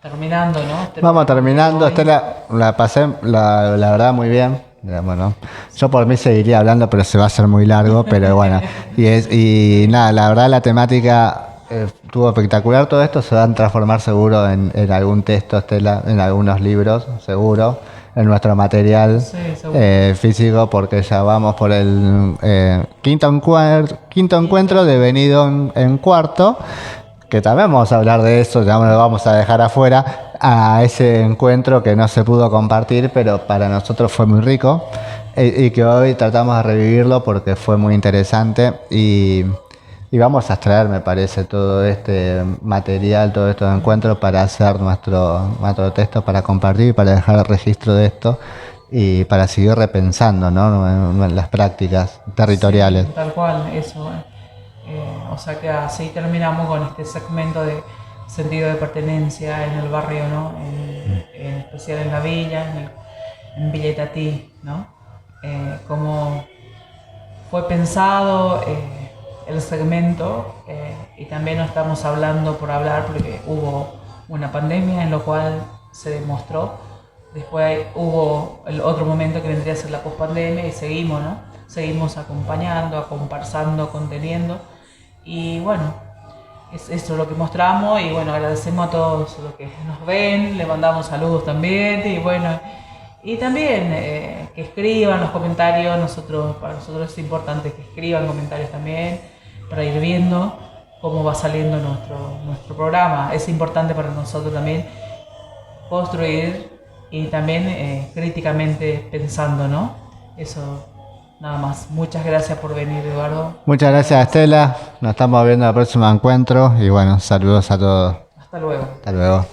terminando, ¿no? Vamos terminando, Estela, la pasé, la verdad, muy bien. Bueno, yo por mí seguiría hablando, pero se va a hacer muy largo, pero bueno. Y nada, la verdad la temática estuvo espectacular. Todo esto se va a transformar seguro en algún texto, Estela, en algunos libros, seguro, en nuestro material físico, porque ya vamos por el quinto encuentro devenido en cuarto, que también vamos a hablar de eso, ya no lo vamos a dejar afuera, a ese encuentro que no se pudo compartir, pero para nosotros fue muy rico y que hoy tratamos de revivirlo porque fue muy interesante y vamos a extraer, me parece, todo este material, todos estos encuentros para hacer nuestro texto, para compartir, para dejar el registro de esto y para seguir repensando, ¿no? En las prácticas territoriales. Sí, tal cual, eso. O sea que así terminamos con este segmento de sentido de pertenencia en el barrio, ¿no? En especial en la villa, en Villa Itatí, ¿no? Cómo fue pensado el segmento y también no estamos hablando por hablar porque hubo una pandemia en lo cual se demostró. Después hubo el otro momento que vendría a ser la pospandemia y seguimos, ¿no? seguimos acompañando, comparsando, conteniendo. Y bueno, es eso lo que mostramos y bueno, agradecemos a todos los que nos ven, le mandamos saludos también y bueno, y también que escriban los comentarios, para nosotros es importante que escriban comentarios también para ir viendo cómo va saliendo nuestro programa. Es importante para nosotros también construir y también críticamente pensando, ¿no? Eso, nada más. Muchas gracias por venir, Eduardo. Muchas gracias, Estela. Nos estamos viendo en el próximo encuentro y bueno, saludos a todos. Hasta luego. Hasta luego.